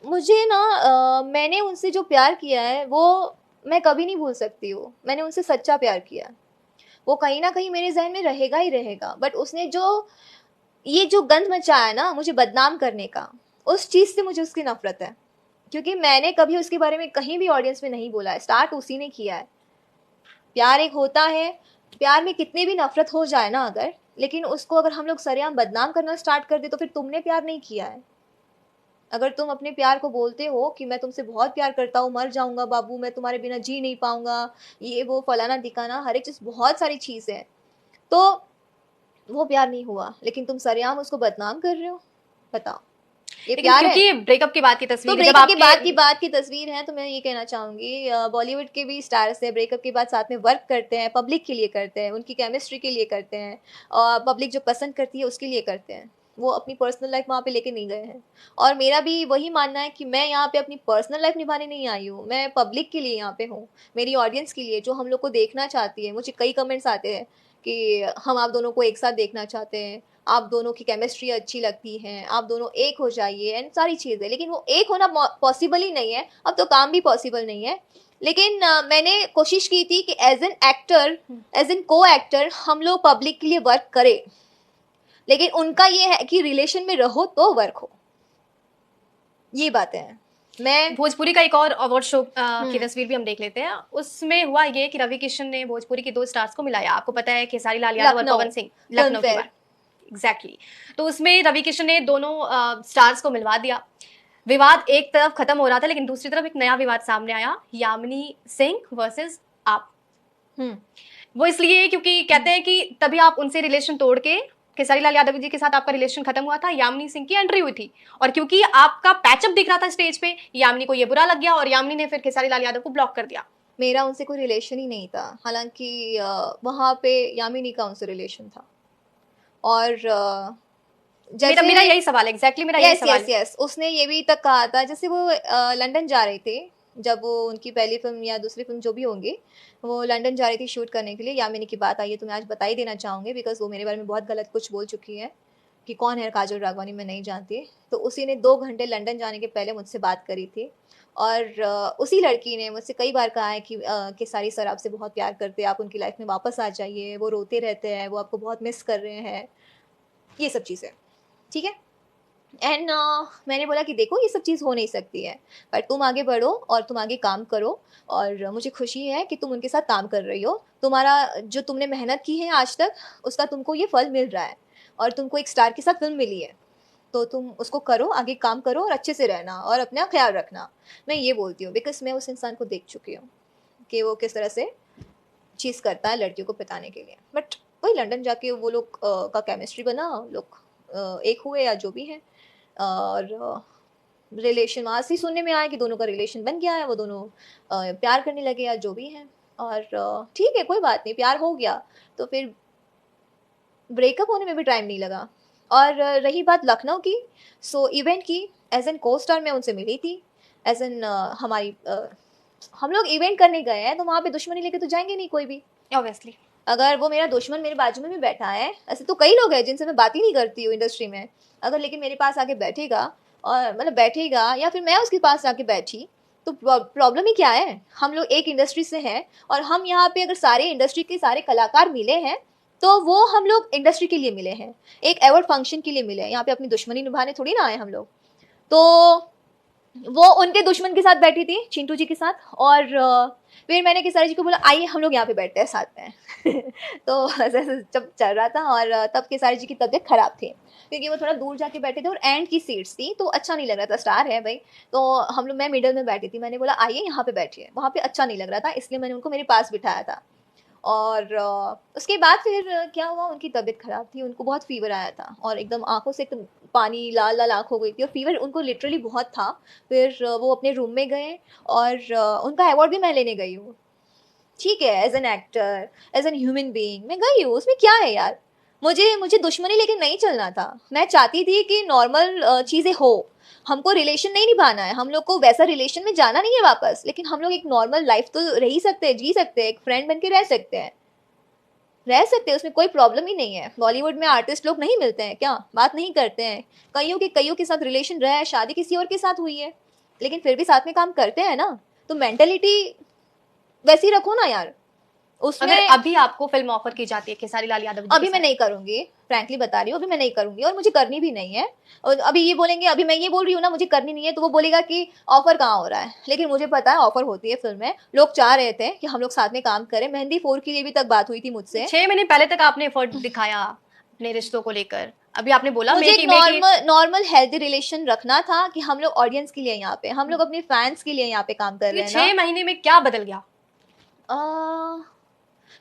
मुझे ना मैंने उनसे जो प्यार किया है वो मैं कभी नहीं भूल सकती हूँ। मैंने उनसे सच्चा प्यार किया, वो कहीं ना कहीं मेरे जहन में रहेगा ही रहेगा। बट उसने ये जो गंद मचाया ना मुझे बदनाम करने का, उस चीज़ से मुझे उसकी नफरत है, क्योंकि मैंने कभी उसके बारे में कहीं भी ऑडियंस में नहीं बोला है, स्टार्ट उसी ने किया है। प्यार एक होता है, प्यार में कितनी भी नफरत हो जाए ना अगर, लेकिन उसको अगर हम लोग सरेआम बदनाम करना स्टार्ट कर दे तो फिर तुमने प्यार नहीं किया है। अगर तुम अपने प्यार को बोलते हो कि मैं तुमसे बहुत प्यार करता हूँ, मर जाऊंगा बाबू, मैं तुम्हारे बिना जी नहीं पाऊंगा, ये वो फलाना दिखाना, हर एक चीज़, बहुत सारी चीज़ है, तो वो प्यार नहीं हुआ। लेकिन तुम सरेआम उसको बदनाम कर रहे हो, बताओ ये लेकिन प्यार है? क्योंकि ब्रेकअप की बात की तो तस्वीर है, जब ब्रेकअप के आपके बाद की तस्वीर है, तो मैं ये कहना चाहूंगी बॉलीवुड के भी स्टार्स है, ब्रेकअप के बाद साथ में वर्क करते हैं, पब्लिक के लिए करते हैं, उनकी केमिस्ट्री के लिए करते हैं, और पब्लिक जो पसंद करती है उसके लिए करते हैं। वो अपनी पर्सनल लाइफ वहाँ पे लेके नहीं गए हैं। और मेरा भी वही मानना है कि मैं यहाँ पे अपनी पर्सनल लाइफ निभाने नहीं आई हूँ, मैं पब्लिक के लिए यहाँ पे हूँ, मेरी ऑडियंस के लिए, जो हम लोग को देखना चाहती है। मुझे कई कमेंट्स आते हैं कि हम आप दोनों को एक साथ देखना चाहते हैं, आप दोनों की केमिस्ट्री अच्छी लगती है, आप दोनों एक हो जाइए, एंड सारी चीज़ें। लेकिन वो एक होना पॉसिबल ही नहीं है, अब तो काम भी पॉसिबल नहीं है। लेकिन मैंने कोशिश की थी कि as an actor, as an को एक्टर हम लोग पब्लिक के लिए वर्क करें, लेकिन उनका ये है कि रिलेशन में रहो तो वर्क हो, ये बातें हैं। मैं भोजपुरी का एक और अवार्ड शो की तस्वीर भी हम देख लेते हैं। उसमें हुआ ये कि रवि किशन ने भोजपुरी के 2 स्टार्स को मिलाया। आपको पता है खेसारी लाल यादव और लखनऊ पवन सिंह, लखनऊ की फेयर। बात, एग्जैक्टली। तो उसमें रवि किशन ने दोनों स्टार्स को मिलवा दिया। विवाद एक तरफ खत्म हो रहा था, लेकिन दूसरी तरफ एक नया विवाद सामने आया, यामिनी सिंह वर्सेस आप। वो इसलिए क्योंकि कहते हैं कि तभी आप उनसे रिलेशन तोड़ के, खेसारी लाल यादव जी के साथ आपका रिलेशन खत्म हुआ था, यामिनी सिंह की एंट्री हुई थी। और क्योंकि आपका पैचअप दिख रहा था स्टेज पे, यामिनी को ये बुरा लग गया और यामिनी ने फिर खेसारी लाल यादव को ब्लॉक कर दिया। मेरा उनसे कोई रिलेशन ही नहीं था, हालांकि वहाँ पे यामिनी का उनसे रिलेशन था। और जैसे मेरा यही सवाल है, एग्जैक्टली मेरा यही सवाल है। यस, उसने ये भी तक कहा था, जैसे वो लंदन जा रहे थे, जब वो उनकी पहली फिल्म या दूसरी फिल्म जो भी होंगी, वो लंदन जा रही थी शूट करने के लिए। यामिनी की बात आई है तो मैं आज बता ही देना चाहूँगी, बिकॉज़ वो मेरे बारे में बहुत गलत कुछ बोल चुकी है कि कौन है काजल राघवानी, मैं नहीं जानती। तो उसी ने 2 घंटे लंदन जाने के पहले मुझसे बात करी थी, और उसी लड़की ने मुझसे कई बार कहा है कि सारी सर आपसे बहुत प्यार करते हैं, आप उनकी लाइफ में वापस आ जाइए, वो रोते रहते हैं, वो आपको बहुत मिस कर रहे हैं, ये सब चीज़ें। ठीक है? एंड मैंने बोला कि देखो ये सब चीज़ हो नहीं सकती है, पर तुम आगे बढ़ो और तुम आगे काम करो, और मुझे खुशी है कि तुम उनके साथ काम कर रही हो। तुम्हारा जो तुमने मेहनत की है आज तक, उसका तुमको ये फल मिल रहा है, और तुमको एक स्टार के साथ फिल्म मिली है, तो तुम उसको करो, आगे काम करो और अच्छे से रहना और अपना ख्याल रखना। मैं ये बोलती हूँ बिकॉज मैं उस इंसान को देख चुकी हूँ कि वो किस तरह से चीज़ करता है लड़कियों को बताने के लिए। बट वही लंदन जाके वो लोग का केमिस्ट्री बना, लोग एक हुए या जो भी है, और रिलेशन वहाँ से ही सुनने में आया कि दोनों का रिलेशन बन गया है, वो दोनों प्यार करने लगे या जो भी है। और ठीक है, कोई बात नहीं, प्यार हो गया तो फिर ब्रेकअप होने में भी टाइम नहीं लगा। और रही बात लखनऊ की, सो इवेंट की एज एन को स्टार मैं उनसे मिली थी, एज एन हमारी हम लोग इवेंट करने गए हैं तो वहाँ पे दुश्मनी लेके तो जाएंगे नहीं कोई भी। ऑब्वियसली। अगर वो मेरा दुश्मन मेरे बाजू में भी बैठा है, ऐसे तो कई लोग हैं जिनसे मैं बात ही नहीं करती हूँ इंडस्ट्री में, अगर लेकिन मेरे पास आके बैठेगा, और मतलब बैठेगा या फिर मैं उसके पास आके बैठी, तो प्रॉब्लम ही क्या है? हम लोग एक इंडस्ट्री से हैं, और हम यहाँ पे अगर सारे इंडस्ट्री के सारे कलाकार मिले हैं, तो वो हम लोग इंडस्ट्री के लिए मिले हैं, एक अवार्ड फंक्शन के लिए मिले हैं, यहाँ पे अपनी दुश्मनी निभाने थोड़ी ना आए हम लोग। तो वो उनके दुश्मन के साथ बैठी थी, चिंटू जी के साथ, और फिर मैंने केसारी जी को बोला आइए हम लोग यहाँ पे बैठते हैं साथ में। तो ऐसे ऐसे जब चल रहा था, और तब केसारी जी की तबीयत खराब थी क्योंकि वो थोड़ा दूर जाके बैठे थे और एंड की सीट्स थी, तो अच्छा नहीं लग रहा था, स्टार है भाई। तो हम लोग, मैं मिडल में बैठी थी, मैंने बोला आइए यहाँ पे बैठिए, वहाँ पे अच्छा नहीं लग रहा था, इसलिए मैंने उनको मेरे पास बिठाया था। और उसके बाद फिर क्या हुआ, उनकी तबीयत खराब थी, उनको बहुत फीवर आया था, और एकदम आंखों से एकदम पानी, लाल लाल आंख हो गई थी, और फीवर उनको लिटरली बहुत था। फिर वो अपने रूम में गए, और उनका अवार्ड भी मैं लेने गई हूँ। ठीक है, as an actor, as an human being मैं गई हूँ, उसमें क्या है यार? मुझे मुझे दुश्मनी लेके नहीं चलना था, मैं चाहती थी कि नॉर्मल चीज़ें हो, हमको रिलेशन नहीं निभाना है, हम लोग को वैसा रिलेशन में जाना नहीं है वापस, लेकिन हम लोग एक नॉर्मल लाइफ तो रह ही सकते हैं, जी सकते हैं, एक फ्रेंड बन के रह सकते हैं, उसमें कोई प्रॉब्लम ही नहीं है। बॉलीवुड में आर्टिस्ट लोग नहीं मिलते हैं क्या, बात नहीं करते हैं? कईयों के साथ रिलेशन रहा है, शादी किसी और के साथ हुई है, लेकिन फिर भी साथ में काम करते हैं ना। तो मेंटेलिटी वैसी रखो ना यार उसमें। अगर अभी आपको फिल्म ऑफर की जाती है खेसारी लाल यादव जी अभी के मैं साथ, नहीं करूंगी, फ्रैंकली बता रही हूँ, अभी मैं नहीं करूंगी, और मुझे करनी भी नहीं है। और अभी ये बोलेंगे, अभी मैं ये बोल रही हूँ ना मुझे करनी नहीं है, तो वो बोलेगा कि ऑफर कहाँ हो रहा है, लेकिन मुझे पता है ऑफर होती है फिल्म में। लोग चाह रहे थे कि हम लोग साथ में काम करें, मेहंदी 4 के लिए भी तक बात हुई थी मुझसे। 6 महीने पहले तक आपने एफर्ट दिखाया अपने रिश्तों को लेकर, अभी आपने बोला मुझे एक नॉर्मल हेल्दी रिलेशन रखना था कि हम लोग ऑडियंस के लिए यहाँ पे, हम लोग अपने फैंस के लिए यहाँ पे काम कर रहे हैं ना। 6 महीने में क्या बदल गया?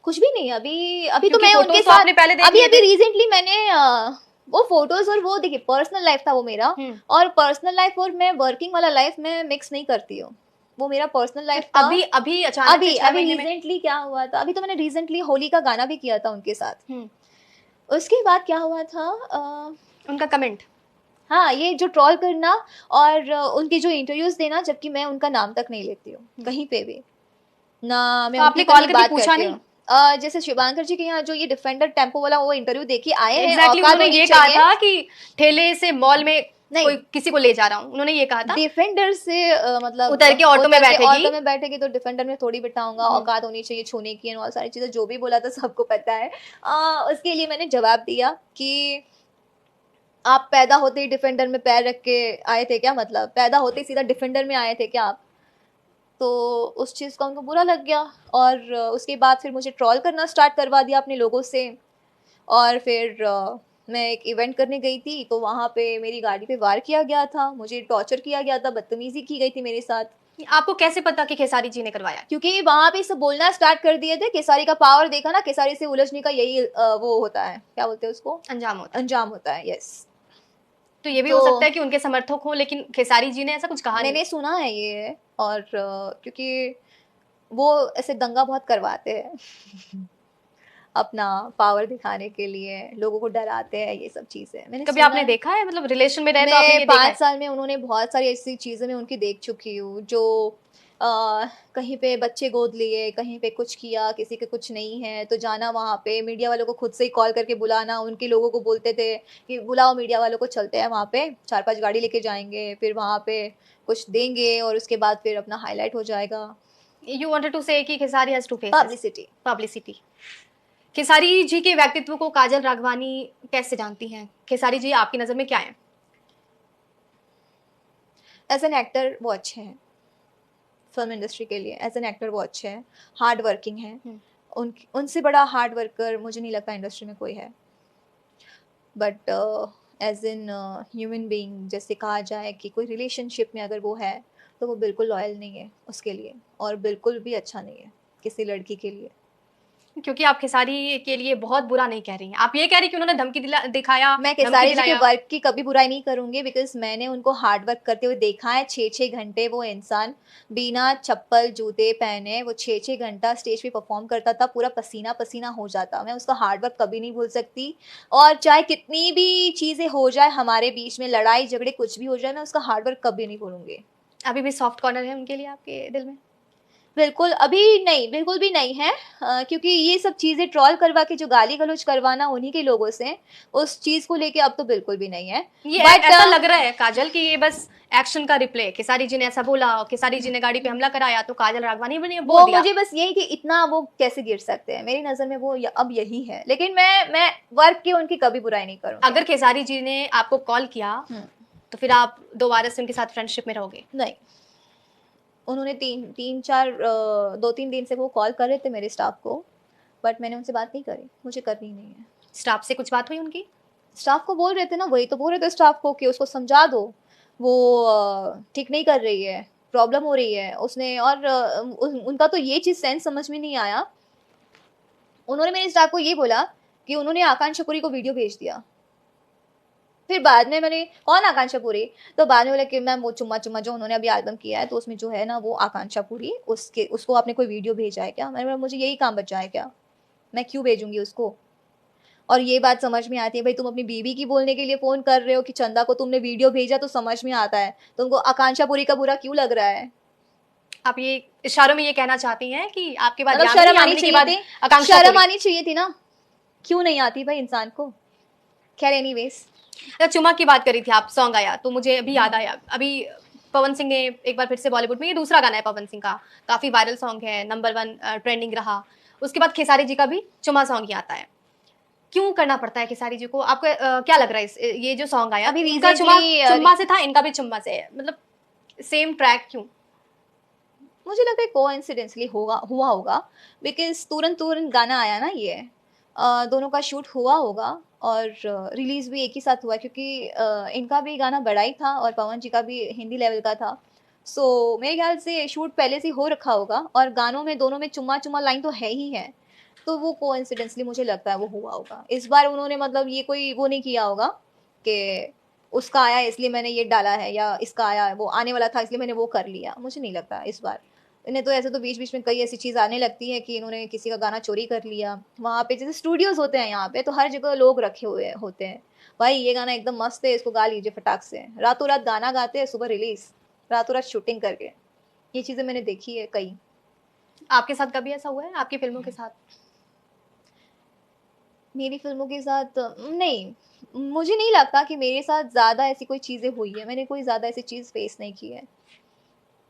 कुछ भी नहीं, अभी अभी तो क्योंकि मैं फोटोज उनके तो साथ, आपने पहले देख अभी लिए अभी थे। रिसेंटली मैंने वो फोटोज और वो देखिए, पर्सनल लाइफ था वो मेरा, और पर्सनल लाइफ और मैं वर्किंग वाला लाइफ में मिक्स नहीं करती हूँ, वो मेरा पर्सनल लाइफ था। अभी अभी अचानक से अभी 6 अभी महीने में रिसेंटली क्या हुआ था, अभी तो मैंने रिसेंटली होली का गाना भी किया था उनके साथ। हम्म, उसके बाद क्या हुआ था, उनका कमेंट। हाँ, ये जो ट्रोल करना और उनके जो इंटरव्यूज देना, जबकि मैं उनका नाम तक नहीं लेती हूँ कहीं पे भी, ना मैं तो उनकी आपने कॉल कभी करके बात पूछा करती नहीं? हूँ। जैसे शिवांकर जी के यहाँ जो ये डिफेंडर टेम्पो वाला वो इंटरव्यू देखी आए हैं, एग्जैक्टली औकात उन्होंने होनी ये कहा चाहिए। था कि ठेले से मॉल में नहीं, कोई किसी को ले जा रहा हूँ, उन्होंने ये कहा था। डिफेंडर से मतलब उतर के ऑटो में बैठेगी। ऑटो में बैठेगी तो डिफेंडर में थोड़ी बिठाऊंगा, औकात होनी चाहिए छूने की, और सारी चीजें जो भी बोला था सबको पता है। उसके लिए मैंने जवाब दिया कि आप पैदा होते ही डिफेंडर में पैर रख के आए थे क्या, मतलब पैदा होते ही सीधा डिफेंडर में आए थे क्या आप? तो उस चीज़ का उनको बुरा लग गया, और उसके बाद फिर मुझे ट्रोल करना स्टार्ट करवा दिया अपने लोगों से। और फिर मैं एक इवेंट करने गई थी, तो वहाँ पे मेरी गाड़ी पे वार किया गया था, मुझे टॉर्चर किया गया था, बदतमीजी की गई थी मेरे साथ। आपको कैसे पता कि खेसारी जी ने करवाया? क्योंकि वहाँ पे सब बोलना स्टार्ट कर दिए थे, केसारी का पावर देखा ना, केसारी से उलझने का यही वो होता है, क्या बोलते हैं उसको, अंजाम होता है। अंजाम होता है, यस। तो ये भी तो हो सकता है कि उनके समर्थक हो, लेकिन खेसारी जी ने ऐसा कुछ कहा नहीं। मैंने सुना है ये, और क्योंकि वो ऐसे दंगा बहुत करवाते हैं अपना पावर दिखाने के लिए, लोगों को डराते हैं, ये सब चीजें मैंने कभी सुना आपने है। देखा है, मतलब रिलेशन में रहे तो आपने मैं ये देखा 5 है? साल में उन्होंने बहुत सारी ऐसी चीजें मैं उनकी देख चुकी हूँ जो कहीं पे बच्चे गोद लिए, कहीं पे कुछ किया, किसी के कुछ नहीं है, तो जाना वहाँ पे मीडिया वालों को खुद से ही कॉल करके बुलाना, उनके लोगों को बोलते थे कि बुलाओ मीडिया वालों को, चलते हैं वहाँ पे, 4-5 गाड़ी लेके जाएँगे, फिर वहाँ पे कुछ देंगे और उसके बाद फिर अपना हाइलाइट हो जाएगा। यू वांटेड टू से कि Khesari has two faces publicity. Publicity. Khesari ji के व्यक्तित्व को काजल राघवानी कैसे जानती हैं? खेसारी जी आपकी नज़र में क्या हैं? एज़ एन एक्टर वो अच्छे हैं, फ़िल्म इंडस्ट्री के लिए एज़ एन एक्टर वो अच्छे हैं, हार्ड वर्किंग हैं। हुँ। उनसे बड़ा हार्ड वर्कर मुझे नहीं लगता इंडस्ट्री में कोई है। But as in human being जैसे कहा जाए कि कोई रिलेशनशिप में अगर वो है, तो वो बिल्कुल लॉयल नहीं है उसके लिए और बिल्कुल भी अच्छा नहीं है किसी लड़की के लिए। क्योंकि आप खेसारी के लिए बहुत बुरा नहीं कह रही हैं। आप ये कह रही हैं कि उन्होंने दिखाया, मैं धमकी खेसारी जी के दिलाया। वर्क की कभी बुराई नहीं करूँगी बिकॉज़ मैंने उनको हार्ड वर्क करते हुए देखा है, 6-6 घंटे वो इंसान बिना चप्पल, जूते पहने वो 6-6 घंटा स्टेज पे परफ़ॉर्म करता था, पूरा पसीना-पसीना हो जाता। मैं उसका हार्ड वर्क कभी नहीं भूल सकती और चाहे कितनी भी चीज़ें हो जाए हमारे बीच में, लड़ाई-झगड़े कुछ भी हो जाए, मैं उसका हार्ड वर्क कभी नहीं भूलूँगी। अभी भी सॉफ्ट कॉर्नर है उनके लिए आपके दिल में? बिल्कुल, अभी नहीं, बिल्कुल भी नहीं है क्योंकि ये सब चीज़ें ट्रोल करवा के जो गाली-गलौच करवाना उन्हीं के लोगों से, उस चीज़ को लेके अब तो बिल्कुल भी नहीं है। ये बट ऐसा लग रहा है काजल कि ये बस एक्शन का रिप्ले, खेसारी जी ने ऐसा बोला, खेसारी जी ने गाड़ी पे हमला कराया तो काजल राघवानी ने बोल वो दिया। मुझे बस यही कि इतना वो कैसे गिर सकते हैं, मेरी नज़र में वो य अब यही है। लेकिन मैं वर्क की उनकी कभी बुराई नहीं करूँगी। अगर खेसारी जी ने आपको कॉल किया, हुँ, तो फिर आप दोबारा से उनके साथ फ्रेंडशिप में रहोगे? नहीं, उन्होंने 3-4 2-3 दिन से वो कॉल कर रहे थे मेरे स्टाफ को, बट मैंने उनसे बात नहीं करी, मुझे करनी नहीं है। स्टाफ से कुछ बात हुई उनकी? स्टाफ को बोल रहे थे ना, वही तो बोल रहे थे स्टाफ को कि उसको समझा दो, वो ठीक नहीं कर रही है, प्रॉब्लम हो रही है। उसने और उनका तो ये चीज़ सेंस समझ में नहीं आया। उन्होंने मेरे स्टाफ को ये बोला कि उन्होंने आकांक्षा पुरी को वीडियो भेज दिया। फिर बाद में मैंने कौन आकांक्षा पुरी? तो बाद में बोला कि मैम वो चुम्मा-चुम्मा जो उन्होंने अभी एल्बम किया है, तो उसमें जो है ना वो आकांक्षा पुरी, उसके उसको आपने कोई वीडियो भेजा है क्या? मैंने बोला मुझे यही काम बचा है क्या? मैं क्यों भेजूँगी उसको? और ये बात समझ में आती है, भाई तुम अपनी बीवी की बोलने के लिए फ़ोन कर रहे हो कि चंदा को तुमने वीडियो भेजा तो समझ में आता है। तुमको आकांक्षा पुरी का बुरा क्यों लग रहा है? आप ये इशारों में ये कहना चाहती हैं कि आपके बाद मतलब यामिनी, शर्म आनी यामिनी के चाहिए बाद थी, आकांक्षा शर्म पुरी। आनी चाहिए थी ना, क्यों नहीं आती भाई इंसान को? ख़ैर एनीवेज़। चुमा की बात करी थी आप, सॉन्ग आया तो मुझे अभी याद आया। अभी पवन सिंह ने एक बार फिर से बॉलीवुड में, ये दूसरा गाना है पवन सिंह का, काफी वायरल सॉन्ग है, नंबर 1 ट्रेंडिंग रहा। उसके बाद खेसारी जी का भी चुमा सॉन्ग ही आता है। क्यों करना पड़ता है खेसारी जी को? आपको क्या लग रहा है ये जो सॉन्ग आया, अभी इनका चुमा रिसेंटली चुम्मा से था, इनका भी चुम्मा से है, मतलब सेम ट्रैक क्यों? मुझे लगता है कोइंसिडेंटली हुआ होगा बिकॉज़ तुरंत-तुरंत गाना आया ना ये। दोनों का शूट हुआ होगा और रिलीज़ भी एक ही साथ हुआ क्योंकि इनका भी गाना बड़ा ही था और पवन जी का भी हिंदी लेवल का था। सो मेरे ख़्याल से शूट पहले से ही हो रखा होगा और गानों में दोनों में चुम्मा-चुम्मा लाइन तो है ही है। तो वो कोइंसिडेंटली मुझे लगता है वो हुआ होगा। इस बार उन्होंने मतलब ये कोई वो नहीं किया होगा कि उसका आया इसलिए मैंने ये डाला है या इसका आया वो आने वाला था इसलिए मैंने वो कर लिया। मुझे नहीं लगता इस बार। इन्हें तो ऐसे तो बीच-बीच में कई ऐसी चीज़ आने लगती है कि इन्होंने किसी का गाना चोरी कर लिया। वहाँ पे जैसे स्टूडियोज़ होते हैं यहाँ पे तो हर जगह लोग रखे हुए होते हैं। भाई ये गाना एकदम मस्त है, इसको गा लीजिए फटाक से। रातों-रात गाना गाते हैं, सुबह रिलीज़, रातों-रात शूटिंग करके। ये चीज़ें मैंने देखी है कई। आपके साथ कभी ऐसा हुआ है, आपकी फिल्मों के साथ? मेरी फ़िल्मों के साथ नहीं, मुझे नहीं लगता कि मेरे साथ ज़्यादा ऐसी कोई चीज़ें हुई है। मैंने कोई ज़्यादा ऐसी चीज़ फ़ेस नहीं की है।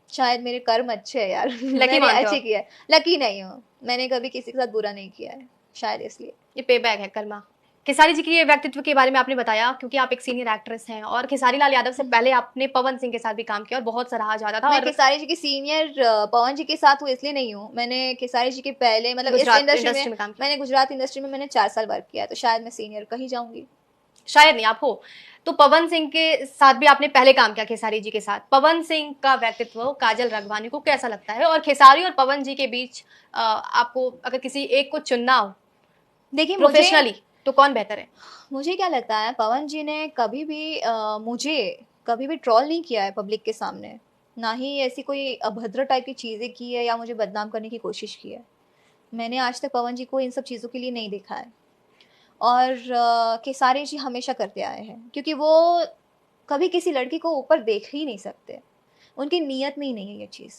शायद मेरे कर्म अच्छे हैं यार लकी मैंने मानते हो अच्छे आप? किया है। लकी नहीं हूँ। मैंने कभी किसी के साथ बुरा नहीं किया है, शायद इसलिए। ये पे बैक है कर्मा। खेसारी जी के ये व्यक्तित्व के बारे में आपने बताया क्योंकि आप एक सीनियर एक्ट्रेस हैं, और खेसारी लाल यादव से पहले आपने पवन सिंह के साथ भी काम किया और बहुत सराहा जाता था। मैं और खेसारी जी की सीनियर पवन जी के साथ हूँ इसलिए नहीं हूँ। मैंने खेसारी जी के पहले मतलब इस गुजरात इंडस्ट्री इंडस्ट्री में में काम किया। मैंने गुजरात इंडस्ट्री में मैंने 4 साल वर्क किया है, तो शायद मैं सीनियर कहीं जाऊँगी। शायद नहीं, आप हो। तो पवन सिंह के साथ भी आपने पहले काम किया खेसारी जी के साथ। पवन सिंह का व्यक्तित्व काजल राघवानी को कैसा लगता है? और खेसारी और पवन जी के बीच आपको अगर किसी एक को चुनना हो देखिए प्रोफेशनली, तो कौन बेहतर है? मुझे क्या लगता है पवन जी ने कभी भी मुझे कभी भी ट्रोल नहीं किया है पब्लिक के सामने। ना ही ऐसी कोई अभद्र टाइप की चीज़ें की है या मुझे बदनाम करने की कोशिश की है। मैंने आज तक पवन जी को इन सब चीज़ों के लिए नहीं देखा है। और खेसारी जी हमेशा करते आए हैं क्योंकि वो कभी किसी लड़की को ऊपर देख ही नहीं सकते। उनकी नीयत में ही नहीं है ये चीज़।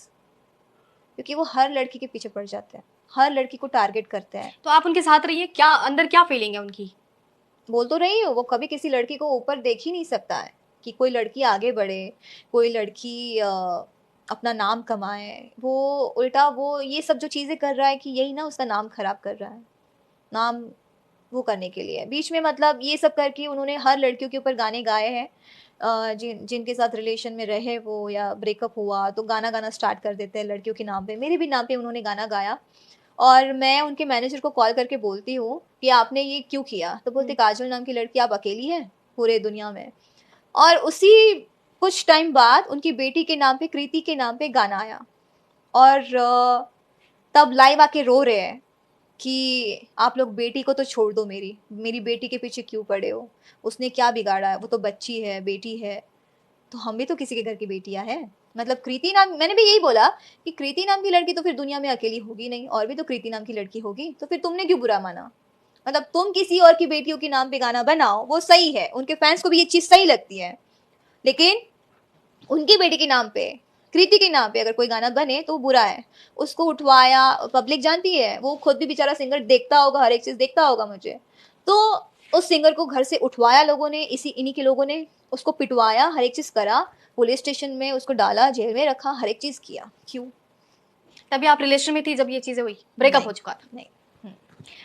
क्योंकि वो हर लड़की के पीछे पड़ जाते हैं, हर लड़की को टारगेट करते हैं। तो आप उनके साथ रहिए, क्या अंदर क्या फीलिंग है उनकी? बोल तो रही हूँ, वो कभी किसी लड़की को ऊपर देख ही नहीं सकता है कि कोई लड़की आगे बढ़े, कोई लड़की अपना नाम कमाए। वो उल्टा वो ये सब जो चीज़ें कर रहा है कि यही ना उसका नाम खराब कर रहा है, नाम वो करने के लिए बीच में, मतलब ये सब करके उन्होंने हर लड़कियों के ऊपर गाने गाए हैं। जिनके साथ रिलेशन में रहे वो या ब्रेकअप हुआ तो गाना गाना स्टार्ट कर देते हैं लड़कियों के नाम पे। मेरे भी नाम पे उन्होंने गाना गाया, और मैं उनके मैनेजर को कॉल करके बोलती हूँ कि आपने ये क्यों किया, तो बोलते काजल नाम की लड़की आप अकेली हैं पूरे दुनिया में। और उसी कुछ टाइम बाद उनकी बेटी के नाम पे, कृति के नाम पे गाना आया, और तब लाइव आके रो रहे हैं कि आप लोग बेटी को तो छोड़ दो, मेरी मेरी बेटी के पीछे क्यों पड़े हो, उसने क्या बिगाड़ा है, वो तो बच्ची है, बेटी है। तो हम भी तो किसी के घर की बेटियां हैं। मतलब कृति नाम, मैंने भी यही बोला कि कृति नाम की लड़की तो फिर दुनिया में अकेली होगी नहीं, और भी तो कृति नाम की लड़की होगी, तो फिर तुमने क्यों बुरा माना। मतलब तुम किसी और की बेटियों के नाम पे गाना बनाओ, वो सही है, उनके फैंस को भी ये चीज सही लगती है, लेकिन उनकी बेटी के नाम पे, कृति के नाम पे अगर कोई गाना बने तो वो बुरा है। उसको उठवाया, पब्लिक जानती है, वो खुद भी बेचारा सिंगर देखता होगा, हर एक चीज देखता होगा मुझे, तो उस सिंगर को घर से उठवाया लोगों ने, इन्हीं के लोगों ने उसको पिटवाया, हर एक चीज करा, पुलिस स्टेशन में उसको डाला, जेल में रखा, हर एक चीज किया। क्यों? तभी आप रिलेशन में थी जब ये चीजें हुई, ब्रेकअप हो नहीं, चुका था? नहीं।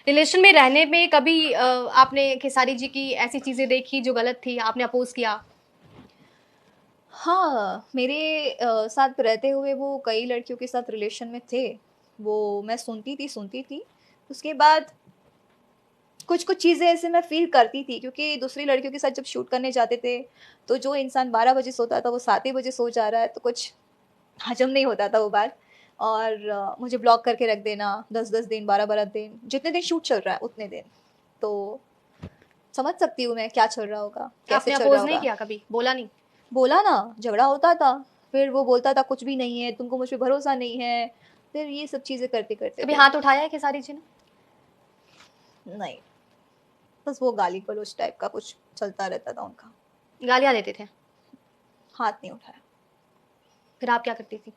रिलेशन में रहने में कभी आपने खेसारी जी की ऐसी चीजें देखी जो गलत थी, आपने अपोज किया? हाँ, मेरे साथ रहते हुए वो कई लड़कियों के साथ रिलेशन में थे, वो मैं सुनती थी। उसके बाद कुछ कुछ चीज़ें ऐसे मैं फ़ील करती थी, क्योंकि दूसरी लड़कियों के साथ जब शूट करने जाते थे, तो जो इंसान 12 बजे सोता था वो 7 ही बजे सो जा रहा है, तो कुछ हज़म नहीं होता था वो बात। और मुझे ब्लॉक करके रख देना 10-10 दिन, 12-12 दिन, जितने दिन शूट चल रहा है उतने दिन। तो समझ सकती हूँ मैं क्या चल रहा होगा, कैसे आपने चल रहा अपोज नहीं होगा। किया कभी, बोला नहीं? बोला ना, झगड़ा होता था, फिर वो बोलता था कुछ भी नहीं है, तुमको मुझ पे भरोसा नहीं है, फिर ये सब चीज़ें करते-करते कभी फिर हाथ उठाया है खेसारी जी ने? नहीं, बस वो गाली-गलौच टाइप का कुछ चलता रहता था उनका, गालियां देते थे? हाथ नहीं उठाया। फिर आप क्या करती थी?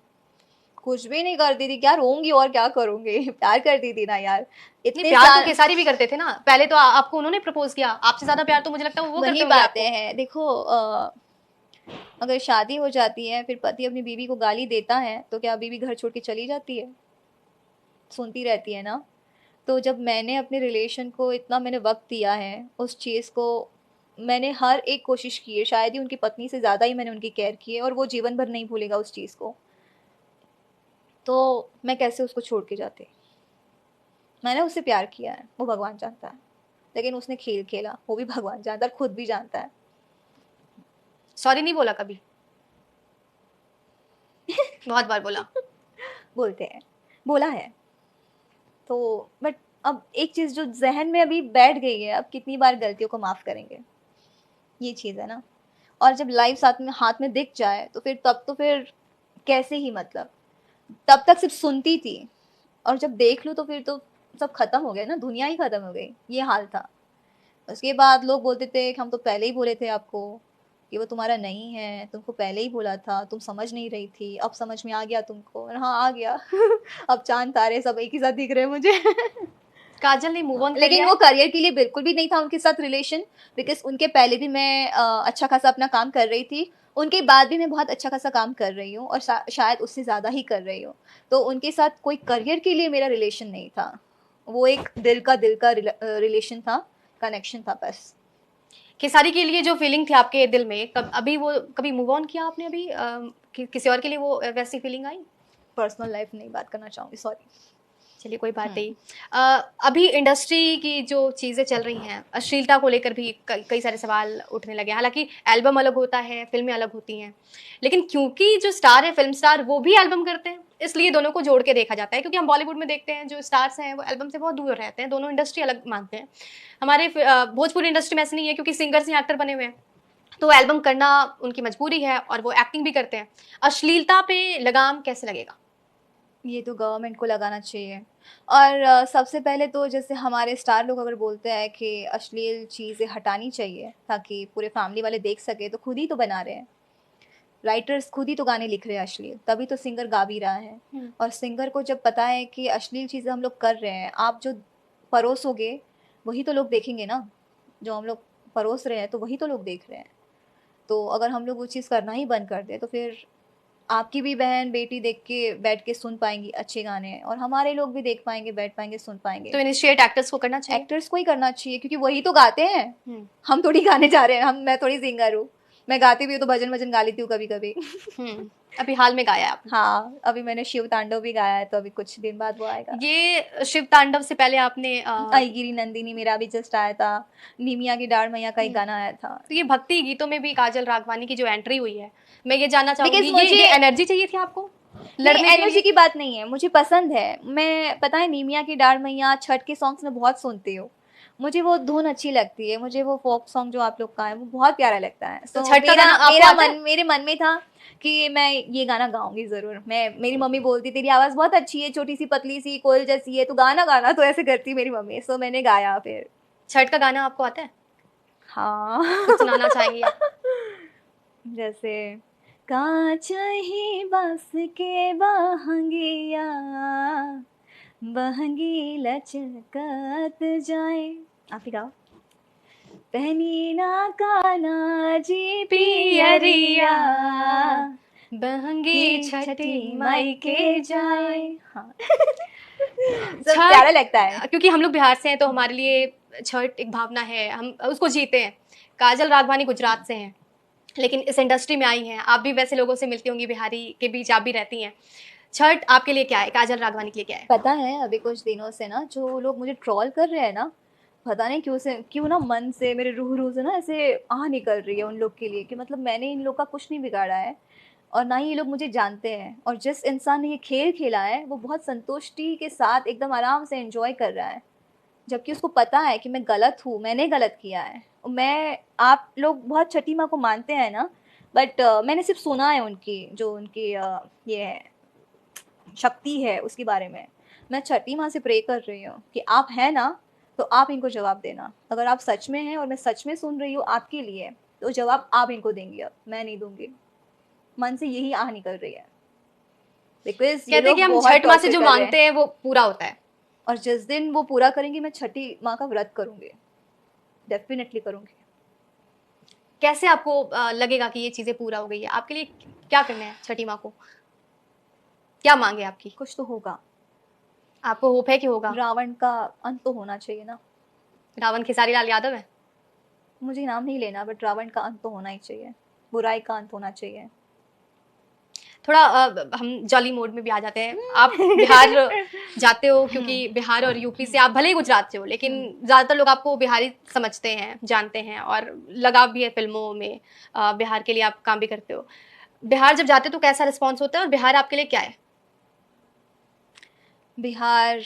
कुछ भी नहीं करती थी, क्या रोऊँगी और क्या करूँगी? प्यार करती थी ना यार, नहीं, इतने प्यार तो साल। खेसारी भी करते थे ना, पहले तो आपको उन्होंने प्रपोज किया, आपसे ज्यादा प्यार तो मुझे लगता है वो करते वही होंगे बातें आपको। हैं, देखो अगर शादी हो जाती है, फिर पति अपनी बीवी को गाली देता है, तो क्या बीवी घर छोड़ के चली जाती है? सुनती रहती है ना? तो जब मैंने अपने रिलेशन को इतना मैंने वक़्त दिया है, उस चीज़ को मैंने हर एक कोशिश की है, शायद ही उनकी पत्नी से ज़्यादा ही मैंने उनकी केयर की है, और वो जीवन भर नहीं भूलेगा उस चीज़ को। तो मैं कैसे उसको छोड़ के जाती? मैंने उससे प्यार किया है, वो भगवान जानता है। लेकिन उसने खेल खेला, वो भी भगवान जानता है, और खुद भी जानता है। सॉरी नहीं बोला कभी? बहुत बार बोला? बोलते हैं, बोला है। तो बट अब एक चीज़ जो ज़हन में अभी बैठ गई है, अब कितनी बार गलतियों को माफ़ करेंगे? ये चीज़ है ना। और जब लाइव साथ में हाथ में दिख जाए तो फिर तब तो फिर कैसे ही, मतलब तब तक सिर्फ सुनती थी, और जब देख लूँ तो फिर तो सब खत्म हो गया ना, दुनिया ही खत्म हो गई, ये हाल था। उसके बाद लोग बोलते थे कि हम तो पहले ही बोले थे आपको कि वो तुम्हारा नहीं है, तुमको पहले ही बोला था, तुम समझ नहीं रही थी, अब समझ में आ गया तुमको। और हाँ, आ गया। अब चांद तारे सब एक ही साथ दिख रहे हैं मुझे। काजल ने मूव ऑन कर लेकिन लिया वो है? करियर के लिए बिल्कुल भी नहीं था उनके साथ रिलेशन, बिकॉज उनके पहले भी मैं अच्छा खासा अपना काम कर रही थी, उनके बाद भी मैं बहुत अच्छा खासा काम कर रही हूँ, और शायद उससे ज़्यादा ही कर रही हूँ। तो उनके साथ कोई करियर के लिए मेरा रिलेशन नहीं था, वो एक दिल का रिलेशन था, कनेक्शन था बस। खेसारी के लिए जो फीलिंग थी आपके दिल में, कब अभी वो कभी मूव ऑन किया आपने अभी, किसी और के लिए वो वैसी फीलिंग आई? पर्सनल लाइफ नहीं बात करना चाहूँगी, सॉरी। चलिए कोई बात नहीं। अभी इंडस्ट्री की जो चीज़ें चल रही हैं, अश्लीलता को लेकर भी कई सारे सवाल उठने लगे हैं। हालांकि एल्बम अलग होता है, फिल्में अलग होती हैं, लेकिन क्योंकि जो स्टार है, फिल्म स्टार, वो भी एल्बम करते हैं, इसलिए दोनों को जोड़ के देखा जाता है। क्योंकि हम बॉलीवुड में देखते हैं जो स्टार्स हैं वो एल्बम से बहुत दूर रहते हैं, दोनों इंडस्ट्री अलग मानते हैं। हमारे भोजपुरी इंडस्ट्री में ऐसे नहीं है, क्योंकि सिंगर्स ही एक्टर बने हुए हैं, तो एल्बम करना उनकी मजबूरी है और वो एक्टिंग भी करते हैं। अश्लीलता पे लगाम कैसे लगेगा? ये तो गवर्नमेंट को लगाना चाहिए। और सबसे पहले तो जैसे हमारे स्टार लोग अगर बोलते हैं कि अश्लील चीज़ें हटानी चाहिए ताकि पूरे फैमिली वाले देख सके, तो खुद ही तो बना रहे हैं। राइटर्स खुद ही तो गाने लिख रहे हैं अश्लील, तभी तो सिंगर गा भी रहा है। और सिंगर को जब पता है कि अश्लील चीज़ें हम लोग कर रहे हैं, आप जो परोसोगे वही तो लोग देखेंगे ना, जो हम लोग परोस रहे हैं तो वही तो लोग देख रहे हैं। तो अगर हम लोग वो चीज़ करना ही बंद कर दें तो फिर आपकी भी बहन बेटी देख के बैठ के सुन पाएंगी अच्छे गाने, और हमारे लोग भी देख पाएंगे, बैठ पाएंगे, सुन पाएंगे। तो इनिशिएट एक्टर्स को करना चाहिए। एक्टर्स को ही करना चाहिए, क्योंकि वही तो गाते हैं। हम थोड़ी गाने जा रहे हैं, मैं थोड़ी सिंगर हूँ। मैं गाती भी हूँ तो भजन वजन गा लेती हूँ कभी कभी। अभी हाल में गाया आपने? हाँ, अभी मैंने शिव तांडव भी गाया है, तो अभी कुछ दिन बाद वो आएगा। ये शिव तांडव से पहले आपने आईगिरी नंदिनी मेरा भी जस्ट आया था, नीमिया की डाढ़ मैया का एक गाना आया था। तो ये भक्ति गीतों में भी काजल राघवानी की जो एंट्री हुई है, मैं ये जानना Because चाहूंगी, मुझे ये एनर्जी चाहिए थी आपको लड़ने के एनर्जी लिए? की बात नहीं है, मुझे पसंद है। मैं पता है नीमिया की डाढ़ मैया, छठ के सॉन्ग्स में बहुत सुनती हूँ। मुझे वो धुन अच्छी लगती है, मुझे वो फोक सॉन्ग जो आप लोग का है वो बहुत प्यारा लगता है। तो So, छठ का गाना आपको आता है? मेरे मन में था कि मैं ये गाना गाऊंगी जरूर। मेरी मम्मी बोलती तेरी आवाज बहुत अच्छी है, छोटी सी पतली सी कोयल जैसी है, तो गाना गाना, तो ऐसे करती मेरी मम्मी। सो मैंने गाया फिर। छठ का गाना आपको आता है? हाँ। कुछ सुनाना चाहेंगी आप? जैसे कांच ही बस के बहंगिया, बहंगी लचकत जाए। आप ही गाओ। पहनी ना काना जी पियरिया, बहंगी छठी माई के जाए। हाँ। सब प्यारा लगता है। क्योंकि हम लोग बिहार से हैं तो हमारे लिए छठ एक भावना है, हम उसको जीते हैं। काजल राघवानी गुजरात से हैं, लेकिन इस इंडस्ट्री में आई हैं। आप भी वैसे लोगों से मिलती होंगी, बिहारी के बीच आप भी रहती हैं। छठ आपके लिए क्या है, काजल राघवानी के लिए क्या है? पता है अभी कुछ दिनों से ना जो लोग मुझे ट्रोल कर रहे हैं ना, पता नहीं क्यों ना मन से, मेरे रूह से ना ऐसे आह निकल रही है उन लोग के लिए, कि मतलब मैंने इन लोग का कुछ नहीं बिगाड़ा है और ना ही ये लोग मुझे जानते हैं। और जिस इंसान ने ये खेल खेला है वो बहुत संतुष्टि के साथ एकदम आराम से एंजॉय कर रहा है, जबकि उसको पता है कि मैं गलत हूँ, मैंने गलत किया है। आप लोग बहुत छठी माँ को मानते हैं ना, बट मैंने सिर्फ सुना है उनकी जो उनकी ये है शक्ति है उसके बारे में। मैं छठी माँ से प्रे कर रही हूँ कि आप हैं ना, तो आप इनको जवाब देना। अगर आप सच में हैं और मैं सच में सुन रही हूँ आपके लिए, तो जवाब आप इनको देंगे, अब मैं नहीं दूंगी। मन से यही आह निकल रही है, बिकॉज कहते हैं कि हम छठ माँ से जो मांगते हैं वो पूरा होता है, और जिस दिन वो पूरा करेंगे मैं छठी माँ का व्रत करूंगी, डेफिनेटली करूंगी। कैसे आपको लगेगा कि ये चीजें पूरा हो गई है? आपके लिए क्या करना है छठी माँ को, क्या मांगे आपकी? कुछ तो होगा। आपको होप है कि होगा? रावण का अंत तो होना चाहिए ना। रावण खेसारी लाल यादव है? मुझे नाम नहीं लेना, बट रावण का अंत तो होना ही चाहिए, बुराई का अंत होना चाहिए। थोड़ा हम जॉली मोड में भी आ जाते हैं। आप बिहार जाते हो, क्योंकि बिहार और यूपी से, आप भले ही गुजरात से हो, लेकिन ज़्यादातर लोग आपको बिहारी समझते हैं, जानते हैं, और लगाव भी है फिल्मों में। बिहार के लिए आप काम भी करते हो। बिहार जब जाते हो तो कैसा रिस्पॉन्स होता है, और बिहार आपके लिए क्या है? बिहार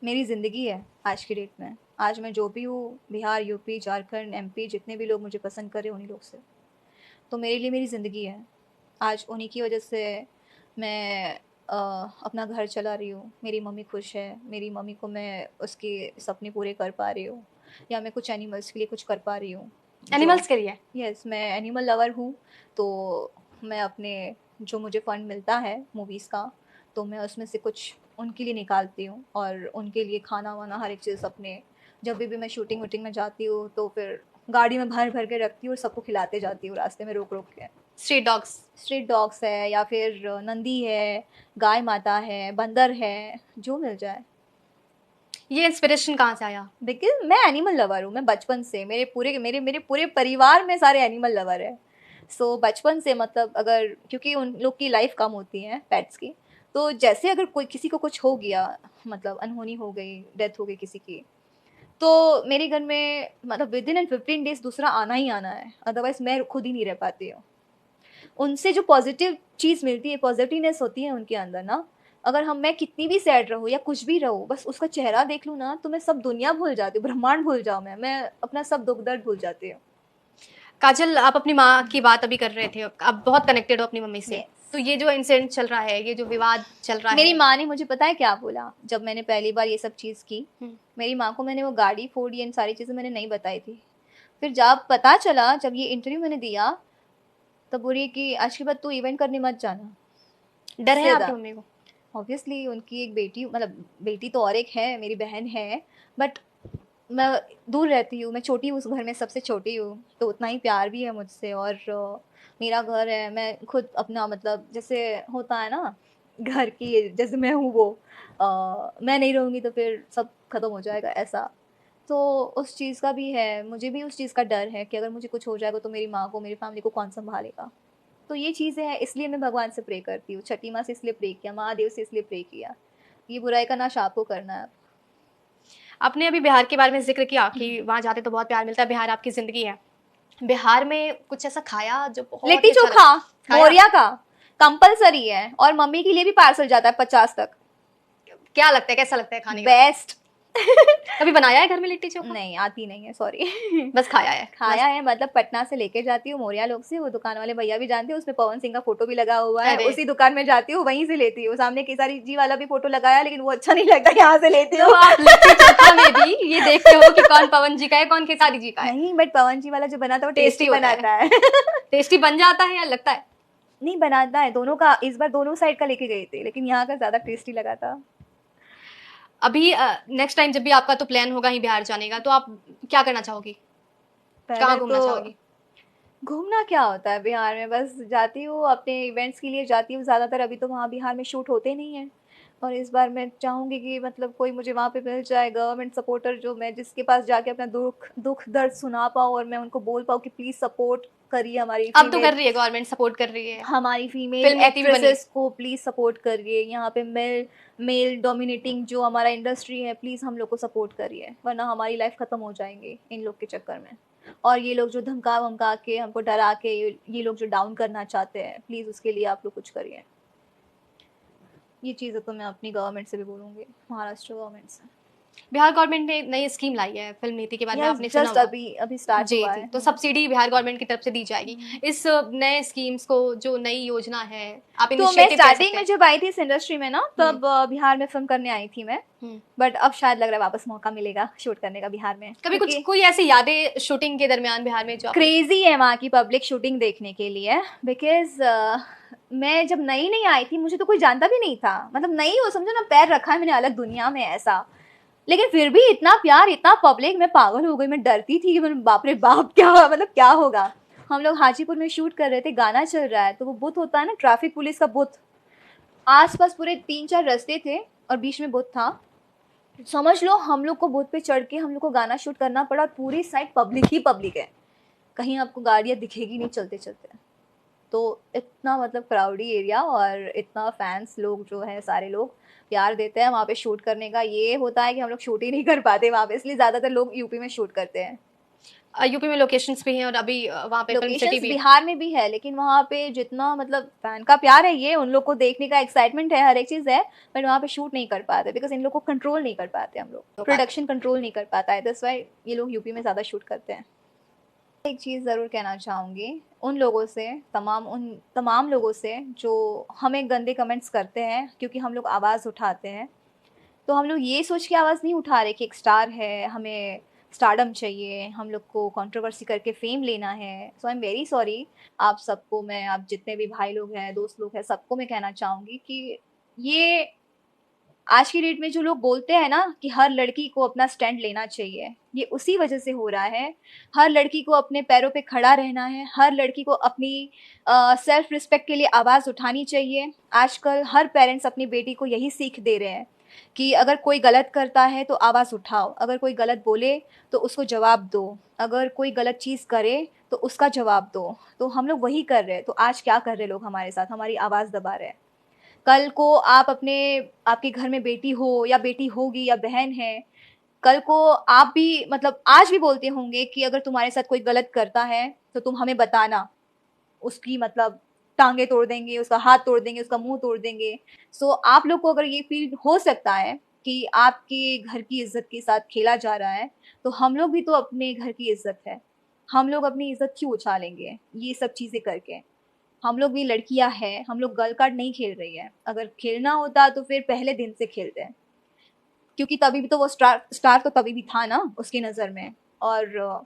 मेरी ज़िंदगी है आज की डेट में। आज मैं जो भी हूँ, बिहार, यूपी, झारखंड, एमपी, जितने भी लोग मुझे पसंद कर रहे हैं उन्हीं लोग से, तो मेरे लिए मेरी ज़िंदगी है। आज उन्हीं की वजह से मैं अपना घर चला रही हूँ, मेरी मम्मी खुश है, मेरी मम्मी को मैं उसके सपने पूरे कर पा रही हूँ, या मैं कुछ एनिमल्स के लिए कुछ कर पा रही हूँ। एनिमल्स के लिए? यस, मैं एनिमल लवर हूँ, तो मैं अपने जो मुझे फ़ंड मिलता है मूवीज़ का, तो मैं उसमें से कुछ उनके लिए निकालती हूँ, और उनके लिए खाना वाना हर एक चीज़ अपने, जब भी मैं शूटिंग वूटिंग में जाती हूँ तो फिर गाड़ी में भर भर के रखती हूँ और सबको खिलाते जाती हूँ रास्ते में रोक रोक के। स्ट्रीट डॉग्स है, या फिर नंदी है, गाय माता है, बंदर है, जो मिल जाए। ये इंस्पिरेशन कहाँ से आया? बिकॉज मैं एनिमल लवर हूँ, मैं बचपन से, मेरे पूरे परिवार में सारे एनिमल लवर है। सो बचपन से, मतलब अगर, क्योंकि उन लोग की लाइफ कम होती है पेट्स की, तो जैसे अगर कोई किसी को कुछ हो गया, मतलब अनहोनी हो गई, डेथ हो गई किसी की, तो मेरे घर में मतलब विद इन 15 डेज दूसरा आना ही आना है, अदरवाइज मैं खुद ही नहीं रह पाती हूँ। उनसे जो पॉजिटिव चीज़ मिलती है, पॉजिटिवनेस होती है उनके अंदर ना, अगर मैं कितनी भी सैड रहूँ या कुछ भी रहूँ, बस उसका चेहरा देख लूँ ना, तो मैं सब दुनिया भूल जाती हूँ, ब्रह्मांड भूल जाऊँ, मैं अपना सब दुख दर्द भूल जाती हूँ। काजल, आप अपनी माँ की बात अभी कर रहे थे, आप बहुत कनेक्टेड हो अपनी मम्मी से। Yes. तो ये जो इंसिडेंट चल रहा है, ये जो विवाद चल रहा है, मेरी माँ ने मुझे पता है क्या बोला जब मैंने पहली बार ये सब चीज़ की? मेरी माँ को मैंने वो गाड़ी फोड़ी, इन सारी चीज़ें मैंने नहीं बताई थी। फिर जब पता चला, जब ये इंटरव्यू मैंने दिया, तो बोली कि आज के बाद तू इवेंट करने मत जाना। डर है सीधा। आपकी मम्मी को? ऑब्वियसली उनकी एक बेटी, मतलब बेटी तो और एक है, मेरी बहन है, बट मैं दूर रहती हूँ, मैं छोटी हूँ उस घर में, सबसे छोटी हूँ, तो उतना ही प्यार भी है मुझसे। और मेरा घर है, मैं खुद अपना मतलब जैसे होता है ना घर की, जैसे मैं हूँ वो, मैं नहीं रहूँगी तो फिर सब खत्म हो जाएगा ऐसा। तो उस चीज़ का भी है, मुझे भी उस चीज़ का डर है कि अगर मुझे कुछ हो जाएगा तो मेरी माँ को, मेरी फैमिली को कौन संभालेगा। तो ये चीज़ें हैं, इसलिए मैं भगवान से प्रे करती हूँ, छठी माँ से इसलिए प्रे किया, महादेव से इसलिए प्रे किया, ये बुराई का नाश आपको करना है। आपने अभी बिहार के बारे में जिक्र किया कि वहाँ जाते तो बहुत प्यार मिलता है, बिहार आपकी जिंदगी है। बिहार में कुछ ऐसा खाया जो बहुत लिट्टी ही अच्छा चोखा लगा? खाया? मोरिया का कंपलसरी है, और मम्मी के लिए भी पार्सल जाता है 50 तक। क्या लगता है, कैसा लगता है खाने का? बेस्ट। कभी बनाया है घर में लिट्टी चोखा? नहीं आती नहीं है, सॉरी। बस खाया है खाया बस। है, मतलब पटना से लेके जाती हूँ मोरिया लोग से, वो दुकान वाले भैया भी जानते हैं, उसमें पवन सिंह का फोटो भी लगा हुआ है, अरे उसी दुकान में जाती हूँ, वहीं से लेती हूँ। सामने केसारी जी वाला भी फोटो लगाया, लेकिन वो अच्छा नहीं लगता, यहाँ से लेती तो हूँ। आप लिट्टी चोखा में भी ये देखते हो कि कौन पवन जी का है, कौन खेसारी जी का है? नहीं, बट पवन जी वाला जो बनाता है वो टेस्टी टेस्टी होता है? बनाता है। टेस्टी बन जाता है या लगता है? नहीं, बनाता है दोनों का, इस बार दोनों साइड का लेके गए थे, लेकिन यहाँ का ज्यादा टेस्टी लगा था। अभी नेक्स्ट टाइम जब भी आपका तो प्लान होगा ही बिहार जाने का, तो आप क्या करना चाहोगी? पहले कहाँ घूमना तो चाहोगी? घूमना क्या होता है बिहार में, बस जाती हूँ अपने इवेंट्स के लिए जाती हूँ ज़्यादातर, अभी तो वहाँ बिहार में शूट होते नहीं हैं। और इस बार मैं चाहूँगी कि मतलब कोई मुझे वहाँ पे मिल जाए गवर्नमेंट सपोर्टर, जो मैं जिसके पास जाके अपना दुख दुख दर्द सुना पाऊँ, और मैं उनको बोल पाऊँ कि प्लीज़ सपोर्ट करिए अब तो कर रही है, गवर्नमेंट सपोर्ट कर रही है। हमारी फीमेल फिल्म नीति भी बनी है। एक्ट्रेसेस को प्लीज़ सपोर्ट करिए। यहाँ पे मेल मेल डोमिनेटिंग जो हमारा इंडस्ट्री है, प्लीज़ हम लोग को सपोर्ट करिए, वरना हमारी लाइफ ख़त्म हो जाएंगे इन लोग के चक्कर में। और ये लोग जो धमका वमका के हमको डरा के, ये लोग जो डाउन करना चाहते हैं, प्लीज़ उसके लिए आप लोग कुछ करिए। ये चीज़ें तो मैं अपनी गवर्नमेंट से भी बोलूँगी, महाराष्ट्र गवर्नमेंट से। बिहार गवर्नमेंट ने नई स्कीम लाई है फिल्म नीति के बारे में, यस, आपने सुना जस्ट होगा। अभी अभी स्टार्ट जी हुआ जी, है। तो सब्सिडी बिहार गवर्नमेंट की तरफ से दी जाएगी। इस नए स्कीम्स को, जो नई योजना है, आप तो मैं इनिशिएटिव कह स्टार्टिंग सकते में हैं। जब आई थी इस इंडस्ट्री में ना, तब बिहार में फिल्म करने आई थी मैं। बट अब शायद लग रहा है वापस मौका मिलेगा शूट करने का बिहार में, कभी कुछ क्योंकि कोई ऐसी यादें शूटिंग के दरमियान बिहार में जो आपने? क्रेजी है वहाँ की पब्लिक शूटिंग देखने के लिए, बिकॉज मैं जब नई नई आई थी, मुझे तो कोई जानता भी नहीं था, मतलब नई हो समझो ना, पैर रखा है मैंने अलग दुनिया में ऐसा। लेकिन फिर भी इतना प्यार, इतना पब्लिक, मैं पागल हो गई, मैं डरती थी कि बाप रे बाप, क्या मतलब क्या होगा। हम लोग हाजीपुर में शूट कर रहे थे, गाना चल रहा है, तो वो बुथ होता है ना ट्रैफिक पुलिस का बुथ, आसपास पूरे 3-4 रास्ते थे और बीच में बुथ था। समझ लो हम लोग को बुथ पे चढ़ के हम लोग को गाना शूट करना पड़ा, और पूरी साइड पब्लिक ही पब्लिक है, कहीं आपको गाड़ियाँ दिखेगी नहीं चलते चलते। तो इतना मतलब क्राउडी एरिया, और इतना फैंस लोग जो है सारे लोग प्यार देते हैं वहाँ पे शूट करने का। ये होता है कि हम लोग शूट ही नहीं कर पाते वहाँ पे, इसलिए ज़्यादातर लोग यूपी में शूट करते हैं। यूपी में लोकेशंस भी हैं और अभी वहाँ पे फिल्म सिटी लोकेशंस भी है। बिहार में भी है, लेकिन वहाँ पे जितना मतलब फैन का प्यार है, ये उन लोग को देखने का एक्साइटमेंट है, हर एक चीज़ है, बट वहाँ पे शूट नहीं कर पाते, बिकॉज इन लोग को कंट्रोल नहीं कर पाते, हम लोग प्रोडक्शन कंट्रोल नहीं कर पाता है, दैट्स व्हाई ये लोग यूपी में ज़्यादा शूट करते हैं। एक चीज़ ज़रूर कहना चाहूँगी उन लोगों से, उन तमाम लोगों से जो हमें गंदे कमेंट्स करते हैं, क्योंकि हम लोग आवाज़ उठाते हैं। तो हम लोग ये सोच के आवाज़ नहीं उठा रहे कि एक स्टार है, हमें स्टारडम चाहिए, हम लोग को कंट्रोवर्सी करके फेम लेना है। सो आई एम वेरी सॉरी आप सबको, मैं, आप जितने भी भाई लोग हैं, दोस्त लोग हैं, सबको मैं कहना चाहूँगी कि ये आज की डेट में जो लोग बोलते हैं ना कि हर लड़की को अपना स्टैंड लेना चाहिए, ये उसी वजह से हो रहा है। हर लड़की को अपने पैरों पे खड़ा रहना है, हर लड़की को अपनी सेल्फ रिस्पेक्ट के लिए आवाज़ उठानी चाहिए। आजकल हर पेरेंट्स अपनी बेटी को यही सीख दे रहे हैं कि अगर कोई गलत करता है तो आवाज़ उठाओ, अगर कोई गलत बोले तो उसको जवाब दो, अगर कोई गलत चीज़ करे तो उसका जवाब दो। तो हम लोग वही कर रहे हैं। तो आज क्या कर रहे लोग हमारे साथ, हमारी आवाज़ दबा रहे हैं। कल को आप अपने, आपके घर में बेटी हो या बेटी होगी या बहन है, कल को आप भी मतलब आज भी बोलते होंगे कि अगर तुम्हारे साथ कोई गलत करता है तो तुम हमें बताना, उसकी मतलब टांगे तोड़ देंगे, उसका हाथ तोड़ देंगे, उसका मुंह तोड़ देंगे। सो आप लोग को अगर ये फील हो सकता है कि आपके घर की इज्जत के साथ खेला जा रहा है, तो हम लोग भी तो अपने घर की इज्जत है, हम लोग अपनी इज्जत क्यों उछालेंगे ये सब चीजें करके। हम लोग भी लड़कियां हैं, हम लोग गर्ल कार्ड नहीं खेल रही है। अगर खेलना होता तो फिर पहले दिन से खेलते हैं, क्योंकि तभी भी तो वो स्टार तो तभी भी था ना उसकी नज़र में। और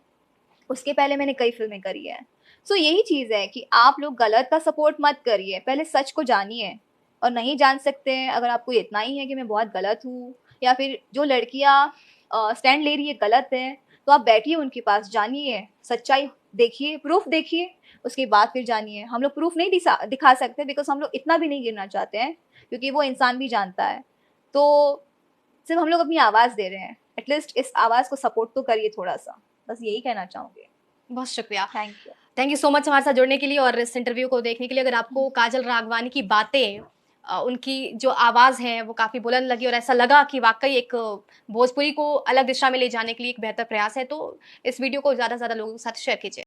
उसके पहले मैंने कई फिल्में करी है। सो यही चीज़ है कि आप लोग गलत का सपोर्ट मत करिए, पहले सच को जानिए। और नहीं जान सकते हैं, अगर आपको इतना ही है कि मैं बहुत गलत हूँ, या फिर जो लड़कियाँ स्टैंड ले रही है गलत है, तो आप बैठिए उनके पास, जानिए, सच्चाई देखिए, प्रूफ देखिए, उसके बाद फिर जानिए। हम लोग प्रूफ नहीं दिखा सकते, बिकॉज़ हम लोग इतना भी नहीं गिरना चाहते हैं, क्योंकि वो इंसान भी जानता है। तो सिर्फ़ हम लोग अपनी आवाज़ दे रहे हैं, एटलीस्ट इस आवाज़ को सपोर्ट तो करिए थोड़ा-सा। बस यही कहना चाहूँगी। बहुत शुक्रिया। Thank you. Thank you so much हमारे साथ जुड़ने के लिए और इस इंटरव्यू को देखने के लिए। अगर आपको काजल राघवानी की बातें उनकी जो आवाज़ है वो काफ़ी बुलंद लगी और ऐसा लगा कि वाक़ई एक भोजपुरी को अलग दिशा में ले जाने के लिए एक बेहतर प्रयास है, तो इस वीडियो को ज़्यादा से ज़्यादा लोगों के साथ शेयर कीजिए।